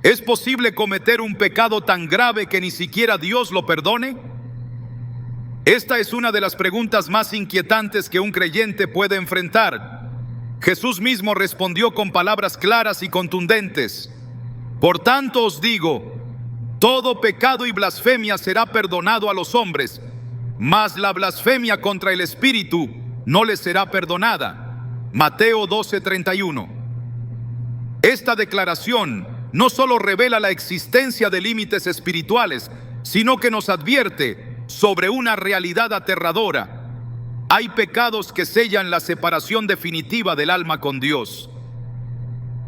¿Es posible cometer un pecado tan grave que ni siquiera Dios lo perdone? Esta es una de las preguntas más inquietantes que un creyente puede enfrentar. Jesús mismo respondió con palabras claras y contundentes: por tanto os digo, todo pecado y blasfemia será perdonado a los hombres, mas la blasfemia contra el Espíritu no les será perdonada. Mateo 12:31. Esta declaración no solo revela la existencia de límites espirituales, sino que nos advierte sobre una realidad aterradora. Hay pecados que sellan la separación definitiva del alma con Dios.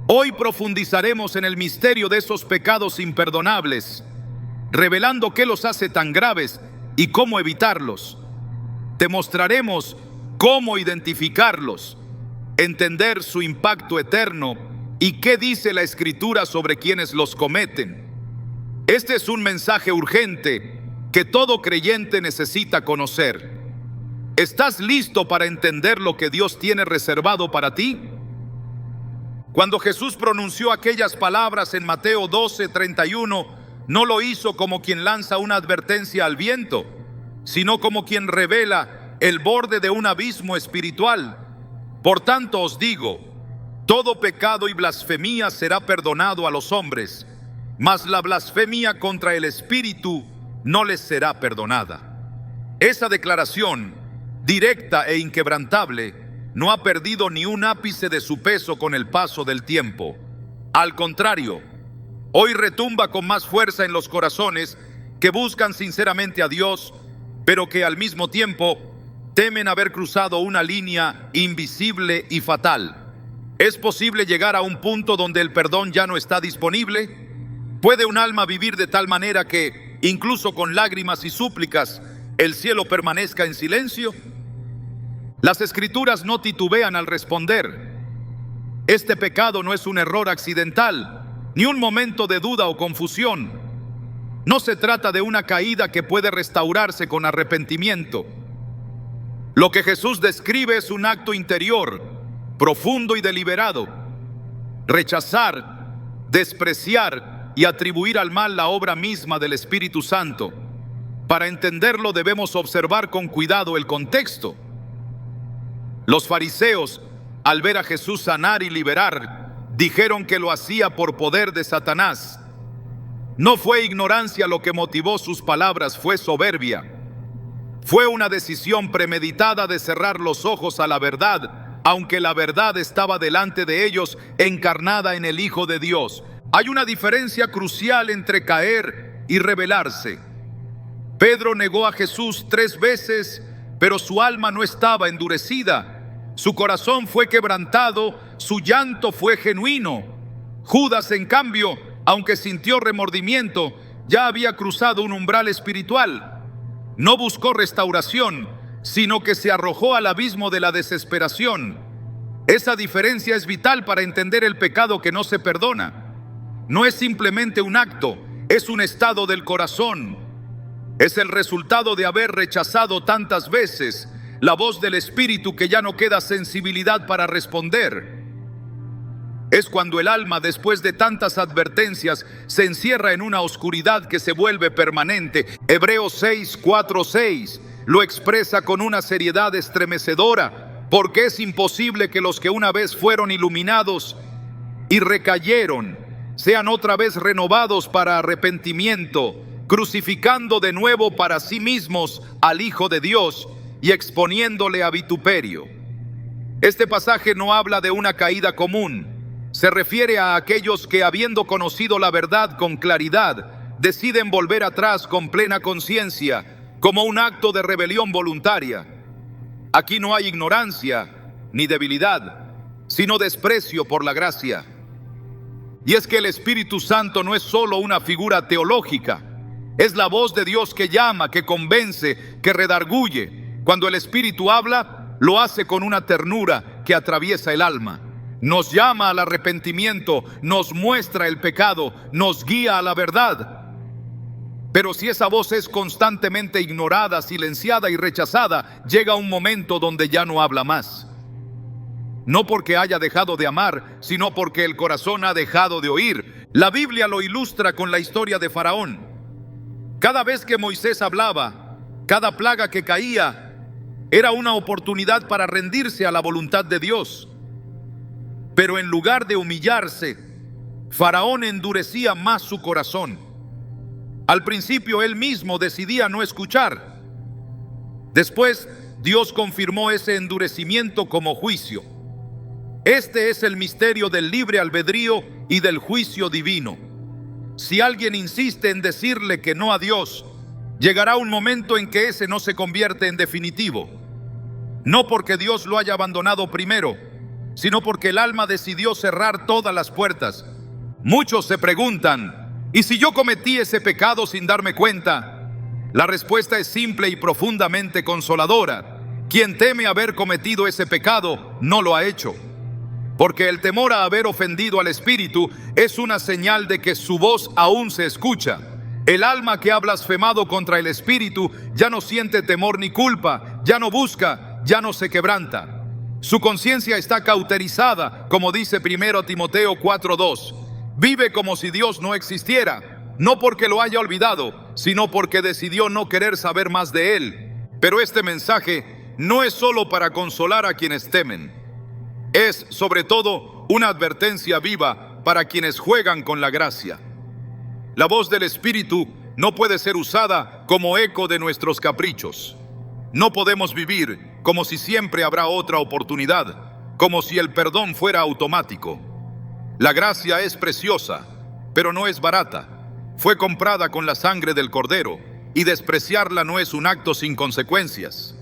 Hoy profundizaremos en el misterio de esos pecados imperdonables, revelando qué los hace tan graves y cómo evitarlos. Te mostraremos cómo identificarlos, entender su impacto eterno y qué dice la Escritura sobre quienes los cometen. Este es un mensaje urgente que todo creyente necesita conocer. ¿Estás listo para entender lo que Dios tiene reservado para ti? Cuando Jesús pronunció aquellas palabras en Mateo 12:31, no lo hizo como quien lanza una advertencia al viento, sino como quien revela el borde de un abismo espiritual. Por tanto os digo, todo pecado y blasfemia será perdonado a los hombres, mas la blasfemia contra el Espíritu no les será perdonada. Esa declaración, directa e inquebrantable, no ha perdido ni un ápice de su peso con el paso del tiempo. Al contrario, hoy retumba con más fuerza en los corazones que buscan sinceramente a Dios, pero que al mismo tiempo temen haber cruzado una línea invisible y fatal. ¿Es posible llegar a un punto donde el perdón ya no está disponible? ¿Puede un alma vivir de tal manera que, incluso con lágrimas y súplicas, el cielo permanezca en silencio? Las Escrituras no titubean al responder. Este pecado no es un error accidental, ni un momento de duda o confusión. No se trata de una caída que puede restaurarse con arrepentimiento. Lo que Jesús describe es un acto interior, profundo y deliberado. Rechazar, despreciar y atribuir al mal la obra misma del Espíritu Santo. Para entenderlo debemos observar con cuidado el contexto. Los fariseos, al ver a Jesús sanar y liberar, dijeron que lo hacía por poder de Satanás. No fue ignorancia lo que motivó sus palabras, fue soberbia. Fue una decisión premeditada de cerrar los ojos a la verdad, aunque la verdad estaba delante de ellos, encarnada en el Hijo de Dios. Hay una diferencia crucial entre caer y rebelarse. Pedro negó a Jesús 3 veces, pero su alma no estaba endurecida. Su corazón fue quebrantado, su llanto fue genuino. Judas, en cambio, aunque sintió remordimiento, ya había cruzado un umbral espiritual. No buscó restauración, sino que se arrojó al abismo de la desesperación. Esa diferencia es vital para entender el pecado que no se perdona. No es simplemente un acto, es un estado del corazón. Es el resultado de haber rechazado tantas veces la voz del Espíritu que ya no queda sensibilidad para responder. Es cuando el alma, después de tantas advertencias, se encierra en una oscuridad que se vuelve permanente. Hebreos 6:4-6 lo expresa con una seriedad estremecedora, porque es imposible que los que una vez fueron iluminados y recayeron sean otra vez renovados para arrepentimiento, crucificando de nuevo para sí mismos al Hijo de Dios y exponiéndole a vituperio. Este pasaje no habla de una caída común. Se refiere a aquellos que, habiendo conocido la verdad con claridad, deciden volver atrás con plena conciencia, como un acto de rebelión voluntaria. Aquí no hay ignorancia ni debilidad, sino desprecio por la gracia. Y es que el Espíritu Santo no es solo una figura teológica, es la voz de Dios que llama, que convence, que redarguye. Cuando el Espíritu habla, lo hace con una ternura que atraviesa el alma. Nos llama al arrepentimiento, nos muestra el pecado, nos guía a la verdad. Pero si esa voz es constantemente ignorada, silenciada y rechazada, llega un momento donde ya no habla más. No porque haya dejado de amar, sino porque el corazón ha dejado de oír. La Biblia lo ilustra con la historia de Faraón. Cada vez que Moisés hablaba, cada plaga que caía, era una oportunidad para rendirse a la voluntad de Dios. Pero en lugar de humillarse, Faraón endurecía más su corazón. Al principio él mismo decidía no escuchar. Después, Dios confirmó ese endurecimiento como juicio. Este es el misterio del libre albedrío y del juicio divino. Si alguien insiste en decirle que no a Dios, llegará un momento en que ese no se convierte en definitivo. No porque Dios lo haya abandonado primero, sino porque el alma decidió cerrar todas las puertas. Muchos se preguntan, ¿y si yo cometí ese pecado sin darme cuenta? La respuesta es simple y profundamente consoladora. Quien teme haber cometido ese pecado, no lo ha hecho. Porque el temor a haber ofendido al Espíritu es una señal de que su voz aún se escucha. El alma que ha blasfemado contra el Espíritu ya no siente temor ni culpa, ya no busca, ya no se quebranta. Su conciencia está cauterizada, como dice 1 Timoteo 4:2. Vive como si Dios no existiera, no porque lo haya olvidado, sino porque decidió no querer saber más de Él. Pero este mensaje no es solo para consolar a quienes temen. Es, sobre todo, una advertencia viva para quienes juegan con la gracia. La voz del Espíritu no puede ser usada como eco de nuestros caprichos. No podemos vivir como si siempre habrá otra oportunidad, como si el perdón fuera automático. La gracia es preciosa, pero no es barata. Fue comprada con la sangre del Cordero, y despreciarla no es un acto sin consecuencias.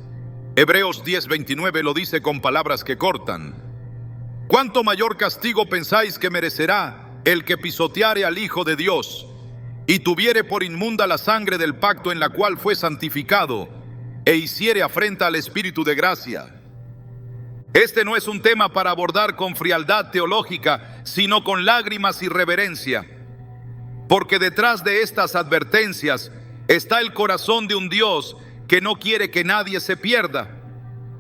Hebreos 10:29 lo dice con palabras que cortan. ¿Cuánto mayor castigo pensáis que merecerá el que pisoteare al Hijo de Dios y tuviere por inmunda la sangre del pacto en la cual fue santificado e hiciere afrenta al Espíritu de gracia? Este no es un tema para abordar con frialdad teológica, sino con lágrimas y reverencia, porque detrás de estas advertencias está el corazón de un Dios que no quiere que nadie se pierda.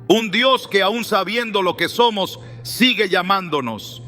Un Dios que aún sabiendo lo que somos, sigue llamándonos.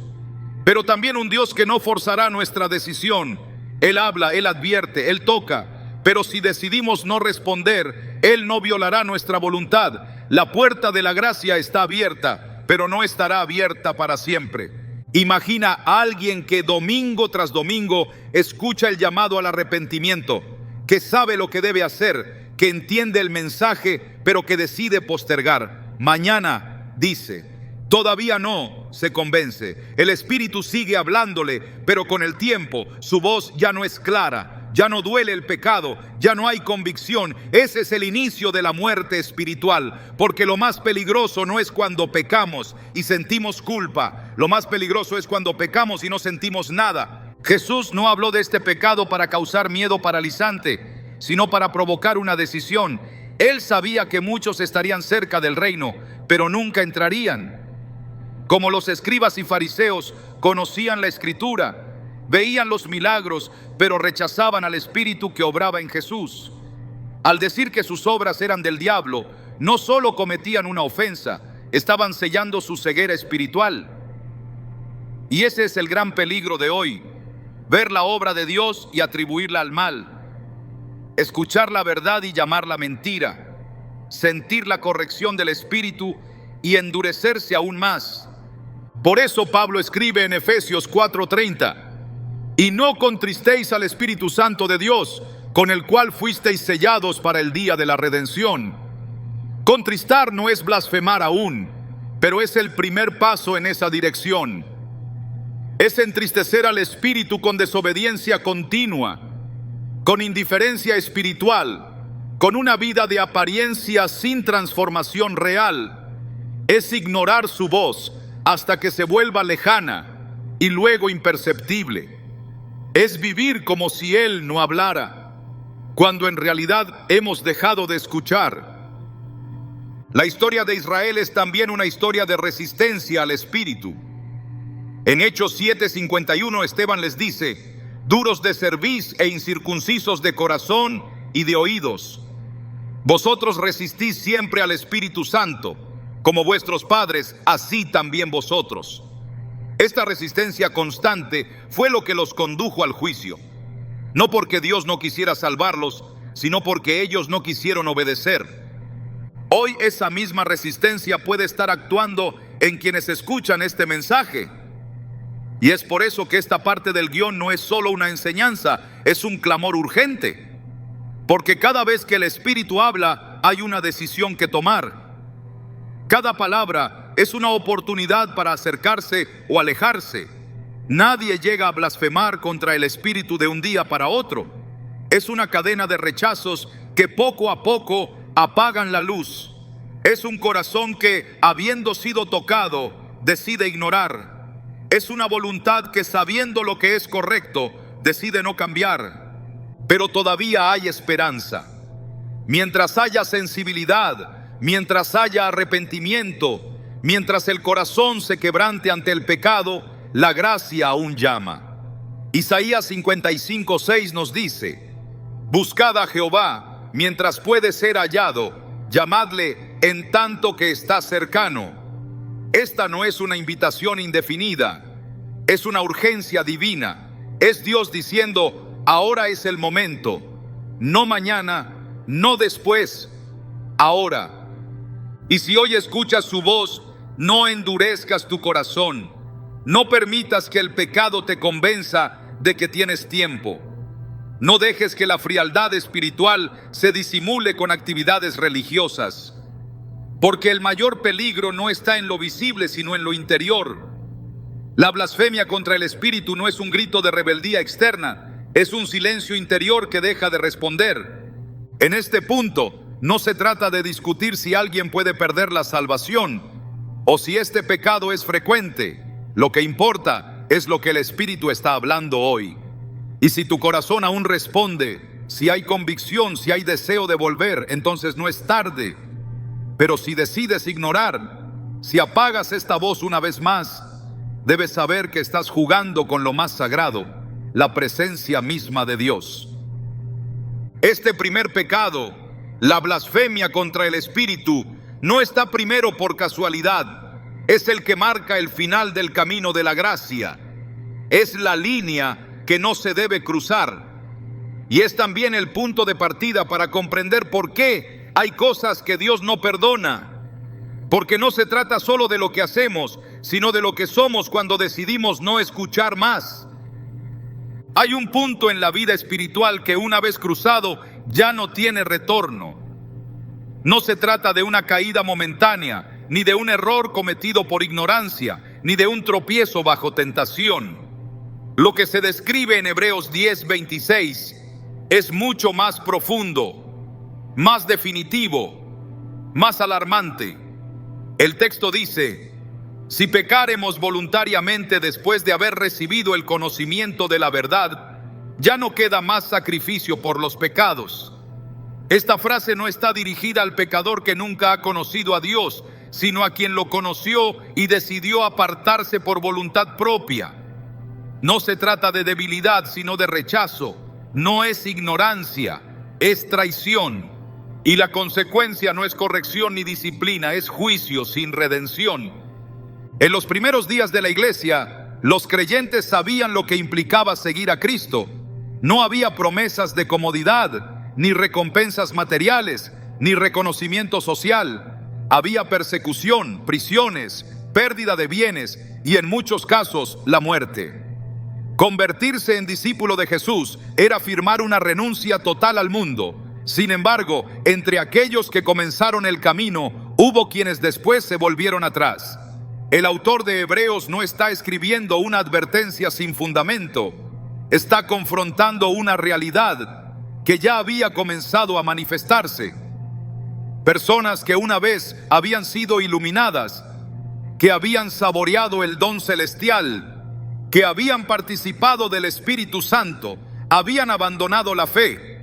Pero también un Dios que no forzará nuestra decisión. Él habla, Él advierte, Él toca. Pero si decidimos no responder, Él no violará nuestra voluntad. La puerta de la gracia está abierta, pero no estará abierta para siempre. Imagina a alguien que domingo tras domingo escucha el llamado al arrepentimiento, que sabe lo que debe hacer, que entiende el mensaje, pero que decide postergar. Mañana, dice, todavía no se convence. El Espíritu sigue hablándole, pero con el tiempo su voz ya no es clara, ya no duele el pecado, ya no hay convicción. Ese es el inicio de la muerte espiritual, porque lo más peligroso no es cuando pecamos y sentimos culpa. Lo más peligroso es cuando pecamos y no sentimos nada. Jesús no habló de este pecado para causar miedo paralizante, sino para provocar una decisión. Él sabía que muchos estarían cerca del reino, pero nunca entrarían. Como los escribas y fariseos, conocían la Escritura, veían los milagros, pero rechazaban al Espíritu que obraba en Jesús. Al decir que sus obras eran del diablo, no solo cometían una ofensa, estaban sellando su ceguera espiritual. Y ese es el gran peligro de hoy: ver la obra de Dios y atribuirla al mal. Escuchar la verdad y llamarla mentira, sentir la corrección del Espíritu y endurecerse aún más. Por eso Pablo escribe en Efesios 4:30: y no contristéis al Espíritu Santo de Dios, con el cual fuisteis sellados para el día de la redención. Contristar no es blasfemar aún, pero es el primer paso en esa dirección. Es entristecer al Espíritu con desobediencia continua, con indiferencia espiritual, con una vida de apariencia sin transformación real. Es ignorar su voz hasta que se vuelva lejana y luego imperceptible. Es vivir como si Él no hablara, cuando en realidad hemos dejado de escuchar. La historia de Israel es también una historia de resistencia al Espíritu. En Hechos 7:51 Esteban les dice: duros de cerviz e incircuncisos de corazón y de oídos, vosotros resistís siempre al Espíritu Santo, como vuestros padres, así también vosotros. Esta resistencia constante fue lo que los condujo al juicio. No porque Dios no quisiera salvarlos, sino porque ellos no quisieron obedecer. Hoy esa misma resistencia puede estar actuando en quienes escuchan este mensaje. Y es por eso que esta parte del guión no es solo una enseñanza, es un clamor urgente. Porque cada vez que el Espíritu habla, hay una decisión que tomar. Cada palabra es una oportunidad para acercarse o alejarse. Nadie llega a blasfemar contra el Espíritu de un día para otro. Es una cadena de rechazos que poco a poco apagan la luz. Es un corazón que, habiendo sido tocado, decide ignorar. Es una voluntad que, sabiendo lo que es correcto, decide no cambiar. Pero todavía hay esperanza. Mientras haya sensibilidad, mientras haya arrepentimiento, mientras el corazón se quebrante ante el pecado, la gracia aún llama. Isaías 55:6 nos dice: buscad a Jehová mientras puede ser hallado, llamadle en tanto que está cercano. Esta no es una invitación indefinida, es una urgencia divina. Es Dios diciendo: ahora es el momento, no mañana, no después, ahora. Y si hoy escuchas su voz, no endurezcas tu corazón. No permitas que el pecado te convenza de que tienes tiempo. No dejes que la frialdad espiritual se disimule con actividades religiosas. Porque el mayor peligro no está en lo visible, sino en lo interior. La blasfemia contra el Espíritu no es un grito de rebeldía externa, es un silencio interior que deja de responder. En este punto, no se trata de discutir si alguien puede perder la salvación o si este pecado es frecuente. Lo que importa es lo que el Espíritu está hablando hoy. Y si tu corazón aún responde, si hay convicción, si hay deseo de volver, entonces no es tarde. Pero si decides ignorar, si apagas esta voz una vez más, debes saber que estás jugando con lo más sagrado, la presencia misma de Dios. Este primer pecado, la blasfemia contra el Espíritu, no está primero por casualidad. Es el que marca el final del camino de la gracia. Es la línea que no se debe cruzar. Y es también el punto de partida para comprender por qué hay cosas que Dios no perdona. Porque no se trata solo de lo que hacemos, sino de lo que somos cuando decidimos no escuchar más. Hay un punto en la vida espiritual que una vez cruzado ya no tiene retorno. No se trata de una caída momentánea, ni de un error cometido por ignorancia, ni de un tropiezo bajo tentación. Lo que se describe en Hebreos 10:26 es mucho más profundo, más definitivo, más alarmante. El texto dice: si pecaremos voluntariamente después de haber recibido el conocimiento de la verdad, ya no queda más sacrificio por los pecados. Esta frase no está dirigida al pecador que nunca ha conocido a Dios, sino a quien lo conoció y decidió apartarse por voluntad propia. No se trata de debilidad, sino de rechazo. No es ignorancia, es traición. Y la consecuencia no es corrección ni disciplina, es juicio sin redención. En los primeros días de la iglesia, los creyentes sabían lo que implicaba seguir a Cristo. No había promesas de comodidad, ni recompensas materiales, ni reconocimiento social. Había persecución, prisiones, pérdida de bienes y en muchos casos la muerte. Convertirse en discípulo de Jesús era firmar una renuncia total al mundo. Sin embargo, entre aquellos que comenzaron el camino, hubo quienes después se volvieron atrás. El autor de Hebreos no está escribiendo una advertencia sin fundamento. Está confrontando una realidad que ya había comenzado a manifestarse. Personas que una vez habían sido iluminadas, que habían saboreado el don celestial, que habían participado del Espíritu Santo, habían abandonado la fe.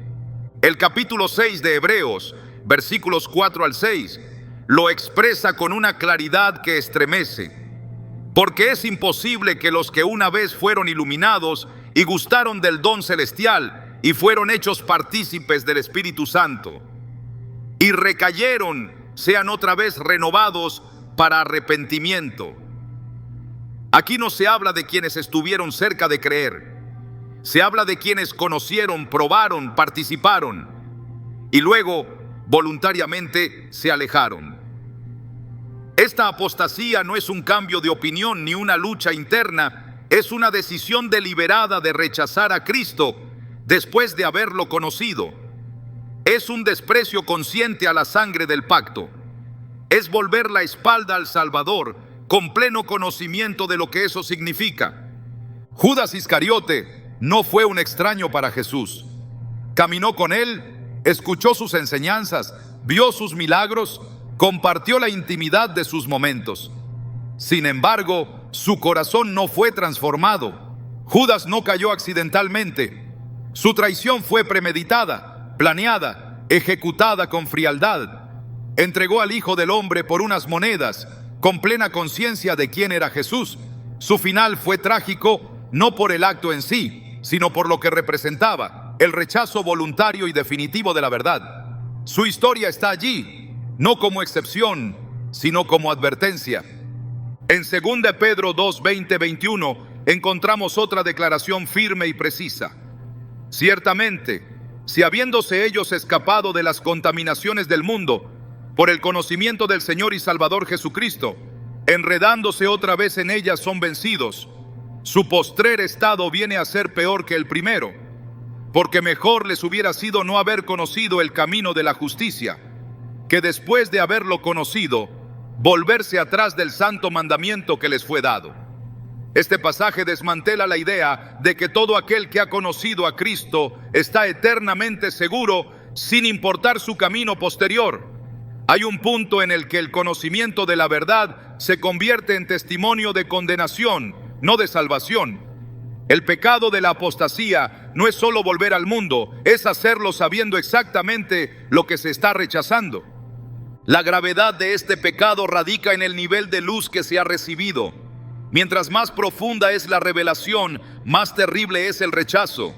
El capítulo 6 de Hebreos, versículos 4 al 6, lo expresa con una claridad que estremece. Porque es imposible que los que una vez fueron iluminados y gustaron del don celestial y fueron hechos partícipes del Espíritu Santo y recayeron, sean otra vez renovados para arrepentimiento. Aquí no se habla de quienes estuvieron cerca de creer. Se habla de quienes conocieron, probaron, participaron y luego voluntariamente se alejaron. Esta apostasía no es un cambio de opinión ni una lucha interna, es una decisión deliberada de rechazar a Cristo después de haberlo conocido. Es un desprecio consciente a la sangre del pacto. Es volver la espalda al Salvador con pleno conocimiento de lo que eso significa. Judas Iscariote no fue un extraño para Jesús. Caminó con él, escuchó sus enseñanzas, vio sus milagros, compartió la intimidad de sus momentos. Sin embargo, su corazón no fue transformado. Judas no cayó accidentalmente. Su traición fue premeditada, planeada, ejecutada con frialdad. Entregó al Hijo del Hombre por unas monedas, con plena conciencia de quién era Jesús. Su final fue trágico, no por el acto en sí, sino por lo que representaba, el rechazo voluntario y definitivo de la verdad. Su historia está allí, no como excepción, sino como advertencia. En 2 Pedro 2, 20, 21, encontramos otra declaración firme y precisa. Ciertamente, si habiéndose ellos escapado de las contaminaciones del mundo, por el conocimiento del Señor y Salvador Jesucristo, enredándose otra vez en ellas son vencidos, su postrer estado viene a ser peor que el primero, porque mejor les hubiera sido no haber conocido el camino de la justicia, que después de haberlo conocido, volverse atrás del santo mandamiento que les fue dado. Este pasaje desmantela la idea de que todo aquel que ha conocido a Cristo está eternamente seguro sin importar su camino posterior. Hay un punto en el que el conocimiento de la verdad se convierte en testimonio de condenación, no de salvación. El pecado de la apostasía no es solo volver al mundo, es hacerlo sabiendo exactamente lo que se está rechazando. La gravedad de este pecado radica en el nivel de luz que se ha recibido. Mientras más profunda es la revelación, más terrible es el rechazo.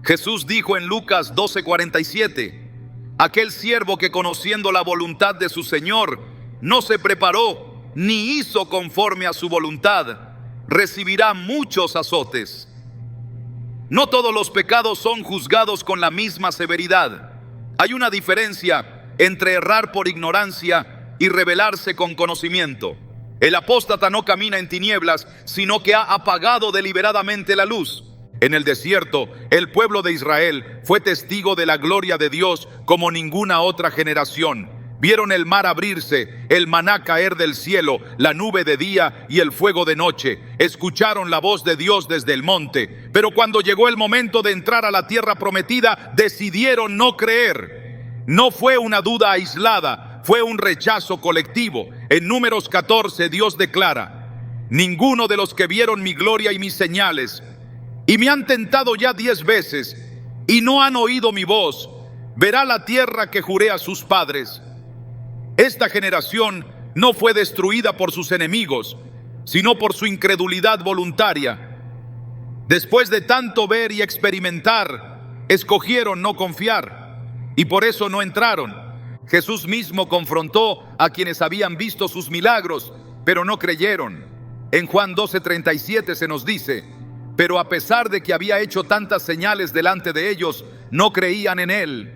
Jesús dijo en Lucas 12:47, aquel siervo que conociendo la voluntad de su Señor, no se preparó ni hizo conforme a su voluntad, recibirá muchos azotes. No todos los pecados son juzgados con la misma severidad. Hay una diferencia entre errar por ignorancia y rebelarse con conocimiento. El apóstata no camina en tinieblas, sino que ha apagado deliberadamente la luz. En el desierto, el pueblo de Israel fue testigo de la gloria de Dios como ninguna otra generación. Vieron el mar abrirse, el maná caer del cielo, la nube de día y el fuego de noche. Escucharon la voz de Dios desde el monte. Pero cuando llegó el momento de entrar a la tierra prometida, decidieron no creer. No fue una duda aislada, fue un rechazo colectivo. En Números 14, Dios declara: ninguno de los que vieron mi gloria y mis señales, y me han tentado ya 10 veces, y no han oído mi voz, verá la tierra que juré a sus padres. Esta generación no fue destruida por sus enemigos, sino por su incredulidad voluntaria. Después de tanto ver y experimentar, escogieron no confiar, y por eso no entraron. Jesús mismo confrontó a quienes habían visto sus milagros, pero no creyeron. En Juan 12:37 se nos dice: pero a pesar de que había hecho tantas señales delante de ellos, no creían en él.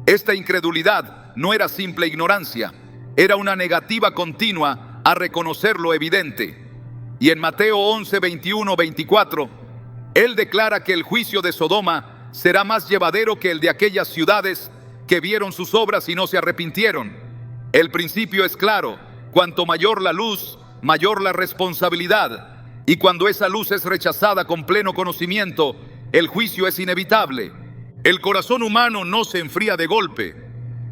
Esta incredulidad no era simple ignorancia, era una negativa continua a reconocer lo evidente. Y en Mateo 11, 21, 24, él declara que el juicio de Sodoma será más llevadero que el de aquellas ciudades que vieron sus obras y no se arrepintieron. El principio es claro: cuanto mayor la luz, mayor la responsabilidad. Y cuando esa luz es rechazada con pleno conocimiento, el juicio es inevitable. El corazón humano no se enfría de golpe.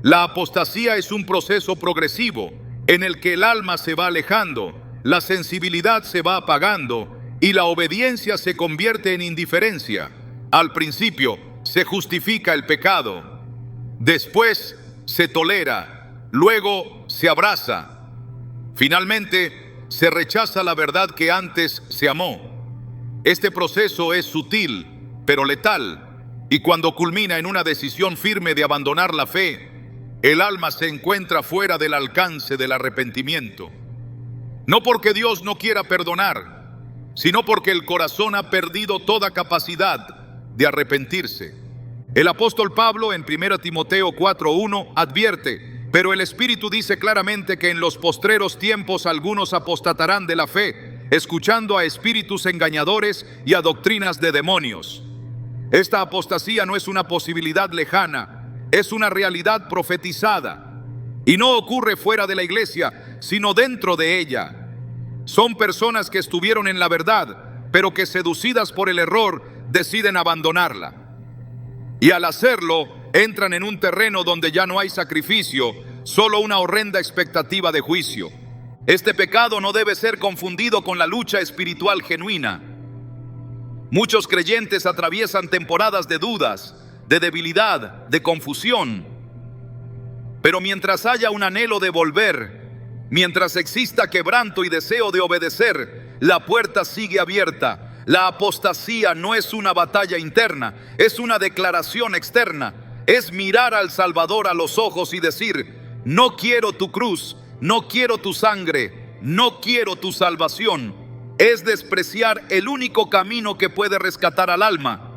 La apostasía es un proceso progresivo en el que el alma se va alejando, la sensibilidad se va apagando y la obediencia se convierte en indiferencia. Al principio se justifica el pecado, después se tolera, luego se abraza. Finalmente, se rechaza la verdad que antes se amó. Este proceso es sutil, pero letal, y cuando culmina en una decisión firme de abandonar la fe, el alma se encuentra fuera del alcance del arrepentimiento. No porque Dios no quiera perdonar, sino porque el corazón ha perdido toda capacidad de arrepentirse. El apóstol Pablo en 1 Timoteo 4:1 advierte: pero el Espíritu dice claramente que en los postreros tiempos algunos apostatarán de la fe, escuchando a espíritus engañadores y a doctrinas de demonios. Esta apostasía no es una posibilidad lejana, es una realidad profetizada. Y no ocurre fuera de la iglesia, sino dentro de ella. Son personas que estuvieron en la verdad, pero que seducidas por el error deciden abandonarla. Y al hacerlo, entran en un terreno donde ya no hay sacrificio, solo una horrenda expectativa de juicio. Este pecado no debe ser confundido con la lucha espiritual genuina. Muchos creyentes atraviesan temporadas de dudas, de debilidad, de confusión. Pero mientras haya un anhelo de volver, mientras exista quebranto y deseo de obedecer, la puerta sigue abierta. La apostasía no es una batalla interna, es una declaración externa. Es mirar al Salvador a los ojos y decir: no quiero tu cruz, no quiero tu sangre, no quiero tu salvación. Es despreciar el único camino que puede rescatar al alma.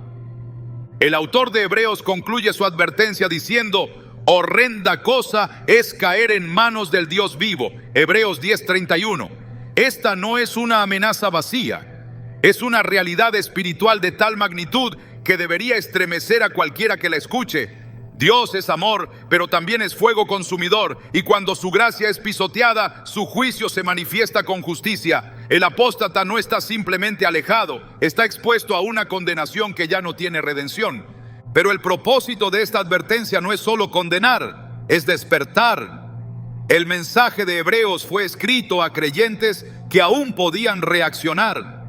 El autor de Hebreos concluye su advertencia diciendo: horrenda cosa es caer en manos del Dios vivo. Hebreos 10:31. Esta no es una amenaza vacía. Es una realidad espiritual de tal magnitud que debería estremecer a cualquiera que la escuche. Dios es amor, pero también es fuego consumidor, y cuando su gracia es pisoteada, su juicio se manifiesta con justicia. El apóstata no está simplemente alejado, está expuesto a una condenación que ya no tiene redención. Pero el propósito de esta advertencia no es solo condenar, es despertar. El mensaje de Hebreos fue escrito a creyentes que aún podían reaccionar.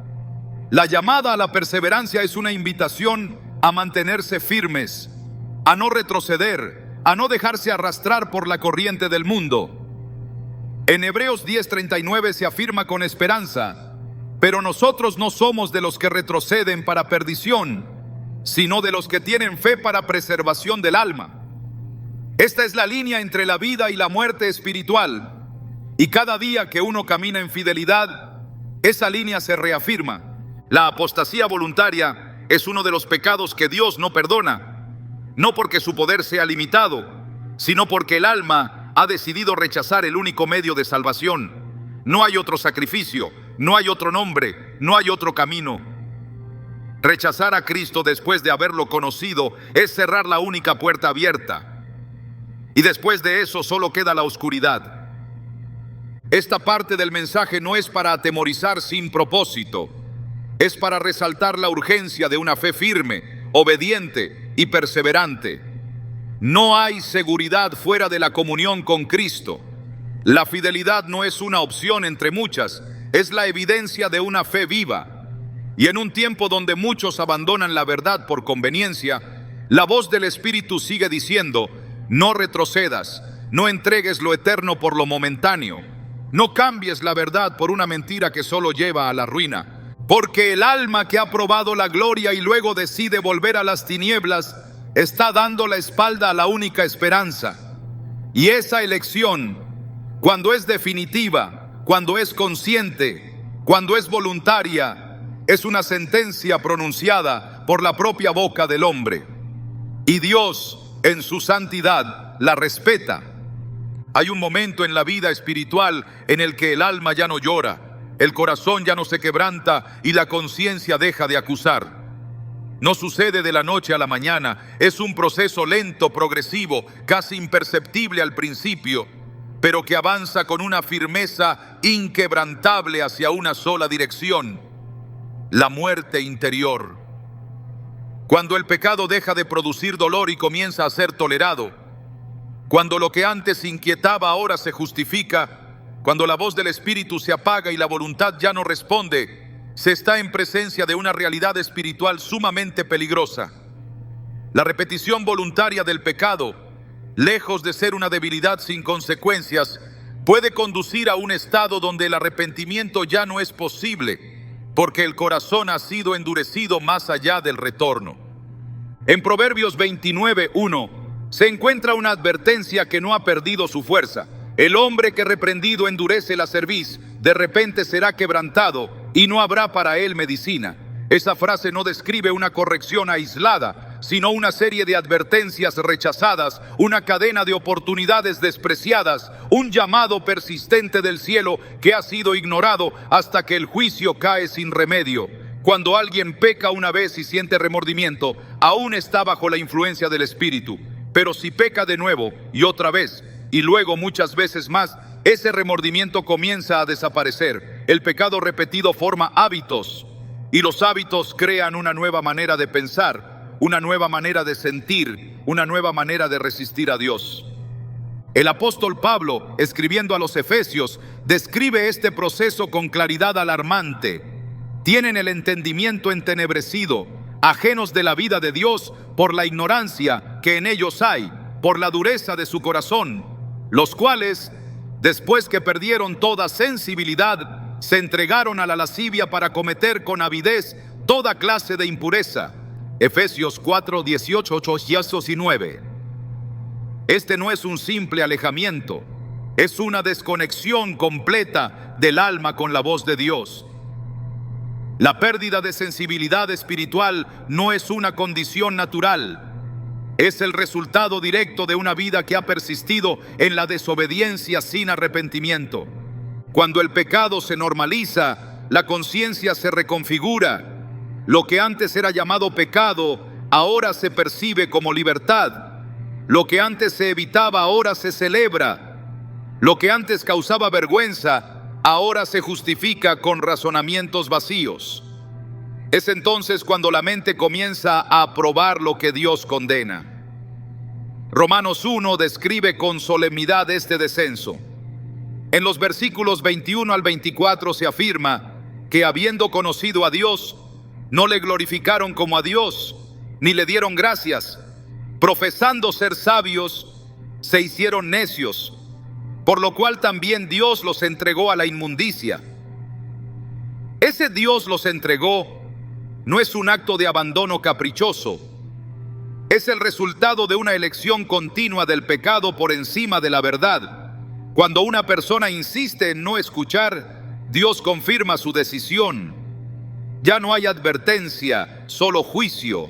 La llamada a la perseverancia es una invitación a mantenerse firmes, a no retroceder, a no dejarse arrastrar por la corriente del mundo. En Hebreos 10:39 se afirma con esperanza: pero nosotros no somos de los que retroceden para perdición, sino de los que tienen fe para preservación del alma. Esta es la línea entre la vida y la muerte espiritual, y cada día que uno camina en fidelidad, esa línea se reafirma. La apostasía voluntaria es uno de los pecados que Dios no perdona, no porque su poder sea limitado, sino porque el alma ha decidido rechazar el único medio de salvación. No hay otro sacrificio, no hay otro nombre, no hay otro camino. Rechazar a Cristo después de haberlo conocido es cerrar la única puerta abierta. Y después de eso solo queda la oscuridad. Esta parte del mensaje no es para atemorizar sin propósito. Es para resaltar la urgencia de una fe firme, obediente y perseverante. No hay seguridad fuera de la comunión con Cristo. La fidelidad no es una opción entre muchas, es la evidencia de una fe viva. Y en un tiempo donde muchos abandonan la verdad por conveniencia, la voz del Espíritu sigue diciendo: no retrocedas, no entregues lo eterno por lo momentáneo, no cambies la verdad por una mentira que solo lleva a la ruina. Porque el alma que ha probado la gloria y luego decide volver a las tinieblas, está dando la espalda a la única esperanza. Y esa elección, cuando es definitiva, cuando es consciente, cuando es voluntaria, es una sentencia pronunciada por la propia boca del hombre. Y Dios, en su santidad, la respeta. Hay un momento en la vida espiritual en el que el alma ya no llora, el corazón ya no se quebranta y la conciencia deja de acusar. No sucede de la noche a la mañana, es un proceso lento, progresivo, casi imperceptible al principio, pero que avanza con una firmeza inquebrantable hacia una sola dirección: la muerte interior. Cuando el pecado deja de producir dolor y comienza a ser tolerado, cuando lo que antes inquietaba ahora se justifica, cuando la voz del Espíritu se apaga y la voluntad ya no responde, se está en presencia de una realidad espiritual sumamente peligrosa. La repetición voluntaria del pecado, lejos de ser una debilidad sin consecuencias, puede conducir a un estado donde el arrepentimiento ya no es posible, porque el corazón ha sido endurecido más allá del retorno. En Proverbios 29:1 se encuentra una advertencia que no ha perdido su fuerza. El hombre que reprendido endurece la cerviz, de repente será quebrantado y no habrá para él medicina. Esa frase no describe una corrección aislada, sino una serie de advertencias rechazadas, una cadena de oportunidades despreciadas, un llamado persistente del cielo que ha sido ignorado hasta que el juicio cae sin remedio. Cuando alguien peca una vez y siente remordimiento, aún está bajo la influencia del Espíritu. Pero si peca de nuevo y otra vez, y luego muchas veces más, ese remordimiento comienza a desaparecer. El pecado repetido forma hábitos, y los hábitos crean una nueva manera de pensar, una nueva manera de sentir, una nueva manera de resistir a Dios. El apóstol Pablo, escribiendo a los Efesios, describe este proceso con claridad alarmante. Tienen el entendimiento entenebrecido, ajenos de la vida de Dios por la ignorancia que en ellos hay, por la dureza de su corazón, los cuales, después que perdieron toda sensibilidad, se entregaron a la lascivia para cometer con avidez toda clase de impureza. Efesios 4, 18, 8 y 9. Este no es un simple alejamiento, es una desconexión completa del alma con la voz de Dios. La pérdida de sensibilidad espiritual no es una condición natural, es el resultado directo de una vida que ha persistido en la desobediencia sin arrepentimiento. Cuando el pecado se normaliza, la conciencia se reconfigura. Lo que antes era llamado pecado, ahora se percibe como libertad. Lo que antes se evitaba, ahora se celebra. Lo que antes causaba vergüenza, ahora se justifica con razonamientos vacíos. Es entonces cuando la mente comienza a aprobar lo que Dios condena. Romanos 1 describe con solemnidad este descenso. En los versículos 21 al 24 se afirma que habiendo conocido a Dios, no le glorificaron como a Dios, ni le dieron gracias. Profesando ser sabios, se hicieron necios, por lo cual también Dios los entregó a la inmundicia. Ese Dios los entregó no es un acto de abandono caprichoso, es el resultado de una elección continua del pecado por encima de la verdad. Cuando una persona insiste en no escuchar, Dios confirma su decisión. Ya no hay advertencia, solo juicio.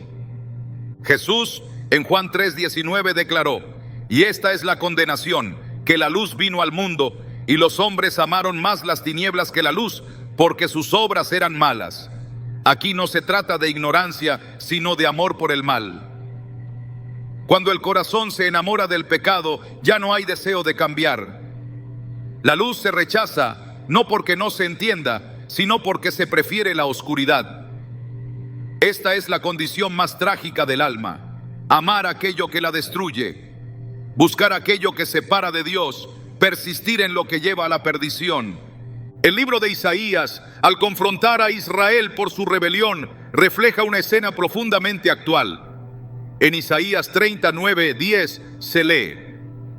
Jesús en Juan 3:19 declaró: y esta es la condenación, que la luz vino al mundo, y los hombres amaron más las tinieblas que la luz, porque sus obras eran malas. Aquí no se trata de ignorancia, sino de amor por el mal. Cuando el corazón se enamora del pecado, ya no hay deseo de cambiar. La luz se rechaza, no porque no se entienda, sino porque se prefiere la oscuridad. Esta es la condición más trágica del alma: amar aquello que la destruye, buscar aquello que separa de Dios, persistir en lo que lleva a la perdición. El libro de Isaías, al confrontar a Israel por su rebelión, refleja una escena profundamente actual. En Isaías 39:10 se lee: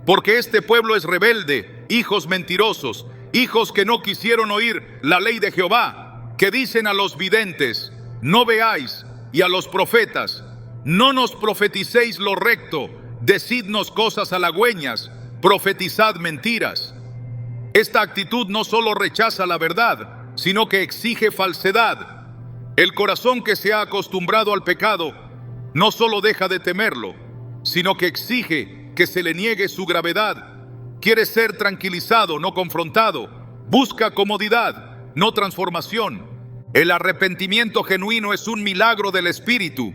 porque este pueblo es rebelde, hijos mentirosos, hijos que no quisieron oír la ley de Jehová, que dicen a los videntes: no veáis, y a los profetas: no nos profeticéis lo recto, decidnos cosas halagüeñas, profetizad mentiras. Esta actitud no solo rechaza la verdad, sino que exige falsedad. El corazón que se ha acostumbrado al pecado no solo deja de temerlo, sino que exige que se le niegue su gravedad. Quiere ser tranquilizado, no confrontado. Busca comodidad, no transformación. El arrepentimiento genuino es un milagro del Espíritu.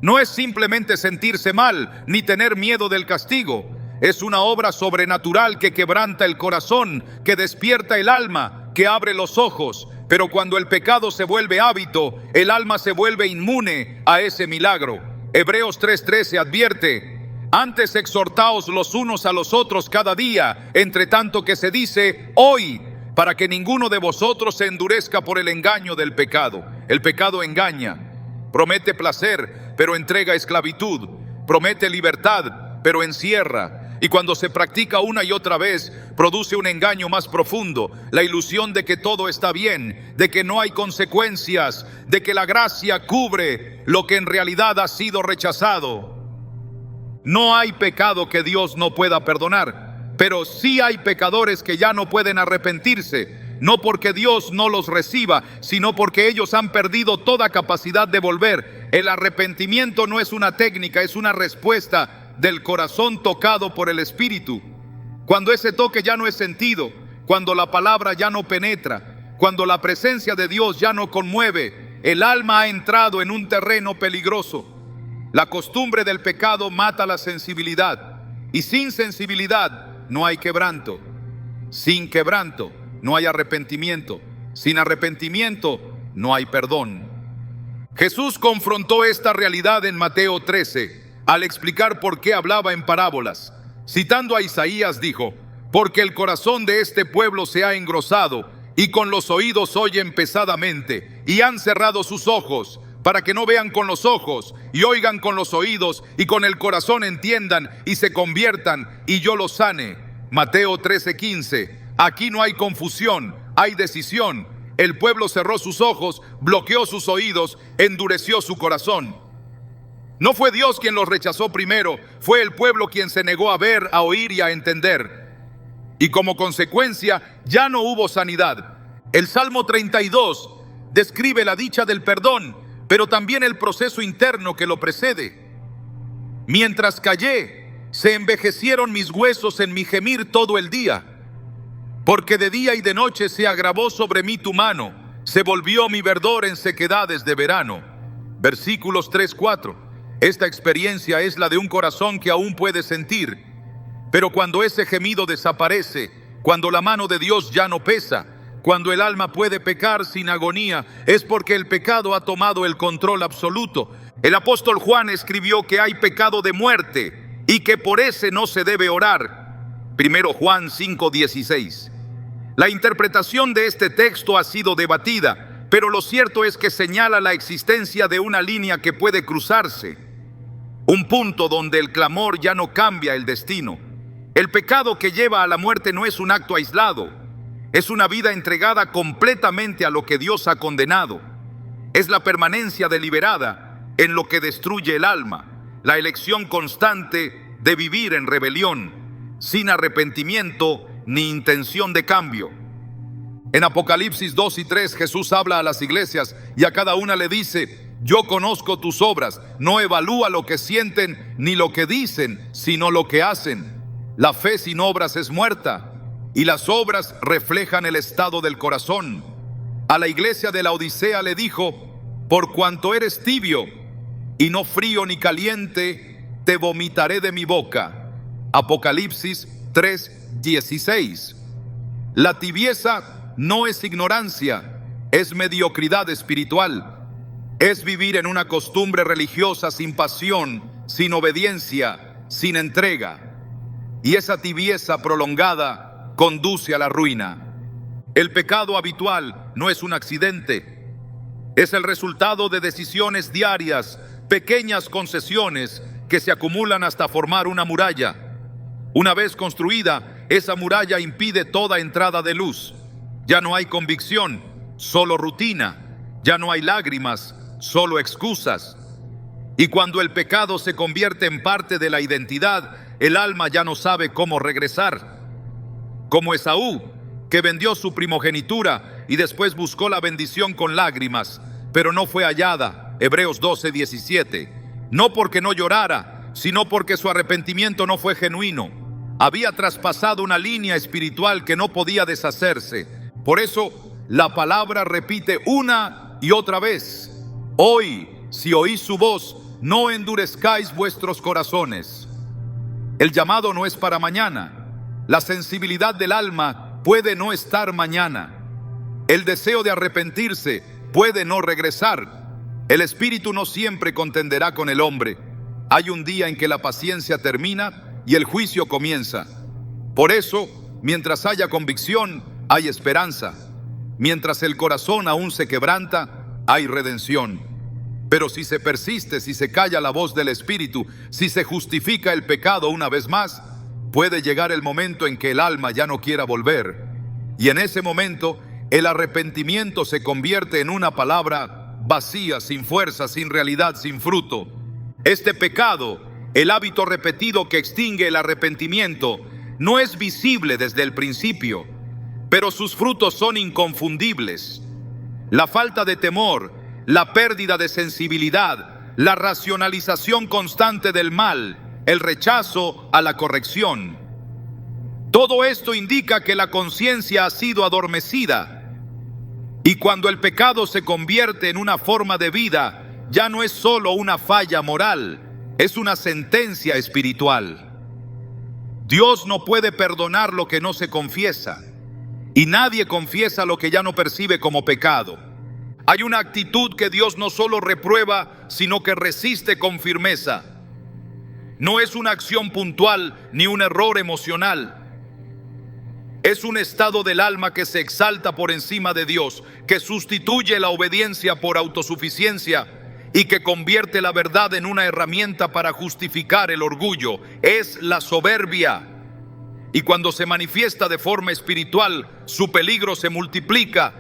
No es simplemente sentirse mal, ni tener miedo del castigo. Es una obra sobrenatural que quebranta el corazón, que despierta el alma, que abre los ojos. Pero cuando el pecado se vuelve hábito, el alma se vuelve inmune a ese milagro. Hebreos 3:13 advierte: antes exhortaos los unos a los otros cada día, entre tanto que se dice hoy, para que ninguno de vosotros se endurezca por el engaño del pecado. El pecado engaña, promete placer, pero entrega esclavitud, promete libertad, pero encierra. Y cuando se practica una y otra vez, produce un engaño más profundo, la ilusión de que todo está bien, de que no hay consecuencias, de que la gracia cubre lo que en realidad ha sido rechazado. No hay pecado que Dios no pueda perdonar, Pero sí hay pecadores que ya no pueden arrepentirse, no porque Dios no los reciba, sino porque ellos han perdido toda capacidad de volver. El arrepentimiento no es una técnica, es una respuesta del corazón tocado por el Espíritu. Cuando ese toque ya no es sentido, cuando la palabra ya no penetra, cuando la presencia de Dios ya no conmueve, el alma ha entrado en un terreno peligroso. La costumbre del pecado mata la sensibilidad, y sin sensibilidad no hay quebranto. Sin quebranto no hay arrepentimiento. Sin arrepentimiento no hay perdón. Jesús confrontó esta realidad en Mateo 13 al explicar por qué hablaba en parábolas. Citando a Isaías dijo: porque el corazón de este pueblo se ha engrosado y con los oídos oyen pesadamente y han cerrado sus ojos para que no vean con los ojos y oigan con los oídos y con el corazón entiendan y se conviertan y yo los sane. Mateo 13:15. Aquí no hay confusión, hay decisión. El pueblo cerró sus ojos, bloqueó sus oídos, endureció su corazón. No fue Dios quien los rechazó primero, fue el pueblo quien se negó a ver, a oír y a entender. Y como consecuencia, ya no hubo sanidad. El Salmo 32 describe la dicha del perdón, pero también el proceso interno que lo precede. Mientras callé, se envejecieron mis huesos en mi gemir todo el día, porque de día y de noche se agravó sobre mí tu mano, se volvió mi verdor en sequedades de verano. Versículos 3-4. Esta experiencia es la de un corazón que aún puede sentir, pero cuando ese gemido desaparece, cuando la mano de Dios ya no pesa, cuando el alma puede pecar sin agonía, es porque el pecado ha tomado el control absoluto. El apóstol Juan escribió que hay pecado de muerte y que por ese no se debe orar. 1 Juan 5:16. La interpretación de este texto ha sido debatida, pero lo cierto es que señala la existencia de una línea que puede cruzarse, un punto donde el clamor ya no cambia el destino. El pecado que lleva a la muerte no es un acto aislado, es una vida entregada completamente a lo que Dios ha condenado. Es la permanencia deliberada en lo que destruye el alma, la elección constante de vivir en rebelión, sin arrepentimiento ni intención de cambio. En Apocalipsis 2:3 Jesús habla a las iglesias y a cada una le dice: yo conozco tus obras, no evalúa lo que sienten ni lo que dicen, sino lo que hacen. La fe sin obras es muerta, y las obras reflejan el estado del corazón. A la iglesia de la Odisea le dijo: por cuanto eres tibio y no frío ni caliente, te vomitaré de mi boca. Apocalipsis 3:16. La tibieza no es ignorancia, es mediocridad espiritual. Es vivir en una costumbre religiosa sin pasión, sin obediencia, sin entrega. Y esa tibieza prolongada conduce a la ruina. El pecado habitual no es un accidente. Es el resultado de decisiones diarias, pequeñas concesiones que se acumulan hasta formar una muralla. Una vez construida, esa muralla impide toda entrada de luz. Ya no hay convicción, solo rutina. Ya no hay lágrimas, solo excusas. Y cuando el pecado se convierte en parte de la identidad, el alma ya no sabe cómo regresar. Como Esaú, que vendió su primogenitura y después buscó la bendición con lágrimas, pero no fue hallada. Hebreos 12:17. No porque no llorara, sino porque su arrepentimiento no fue genuino. Había traspasado una línea espiritual que no podía deshacerse. Por eso la palabra repite una y otra vez: hoy, si oís su voz, no endurezcáis vuestros corazones. El llamado no es para mañana. La sensibilidad del alma puede no estar mañana. El deseo de arrepentirse puede no regresar. El espíritu no siempre contenderá con el hombre. Hay un día en que la paciencia termina y el juicio comienza. Por eso, mientras haya convicción, hay esperanza. Mientras el corazón aún se quebranta, hay redención. Pero si se persiste, si se calla la voz del Espíritu, si se justifica el pecado una vez más, puede llegar el momento en que el alma ya no quiera volver. Y en ese momento, el arrepentimiento se convierte en una palabra vacía, sin fuerza, sin realidad, sin fruto. Este pecado, el hábito repetido que extingue el arrepentimiento, no es visible desde el principio, pero sus frutos son inconfundibles. La falta de temor, la pérdida de sensibilidad, la racionalización constante del mal, el rechazo a la corrección. Todo esto indica que la conciencia ha sido adormecida. Y cuando el pecado se convierte en una forma de vida, ya no es solo una falla moral, es una sentencia espiritual. Dios no puede perdonar lo que no se confiesa, y nadie confiesa lo que ya no percibe como pecado. Hay una actitud que Dios no solo reprueba, sino que resiste con firmeza. No es una acción puntual ni un error emocional. Es un estado del alma que se exalta por encima de Dios, que sustituye la obediencia por autosuficiencia y que convierte la verdad en una herramienta para justificar el orgullo. Es la soberbia. Y cuando se manifiesta de forma espiritual, su peligro se multiplica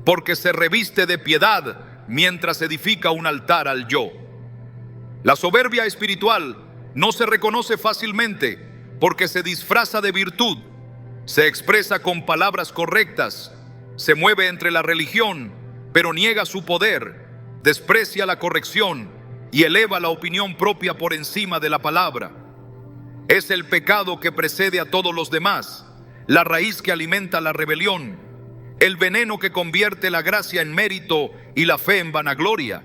porque se reviste de piedad mientras edifica un altar al yo. La soberbia espiritual no se reconoce fácilmente porque se disfraza de virtud. Se expresa con palabras correctas, se mueve entre la religión, pero niega su poder, desprecia la corrección y eleva la opinión propia por encima de la palabra. Es el pecado que precede a todos los demás, la raíz que alimenta la rebelión, el veneno que convierte la gracia en mérito y la fe en vanagloria.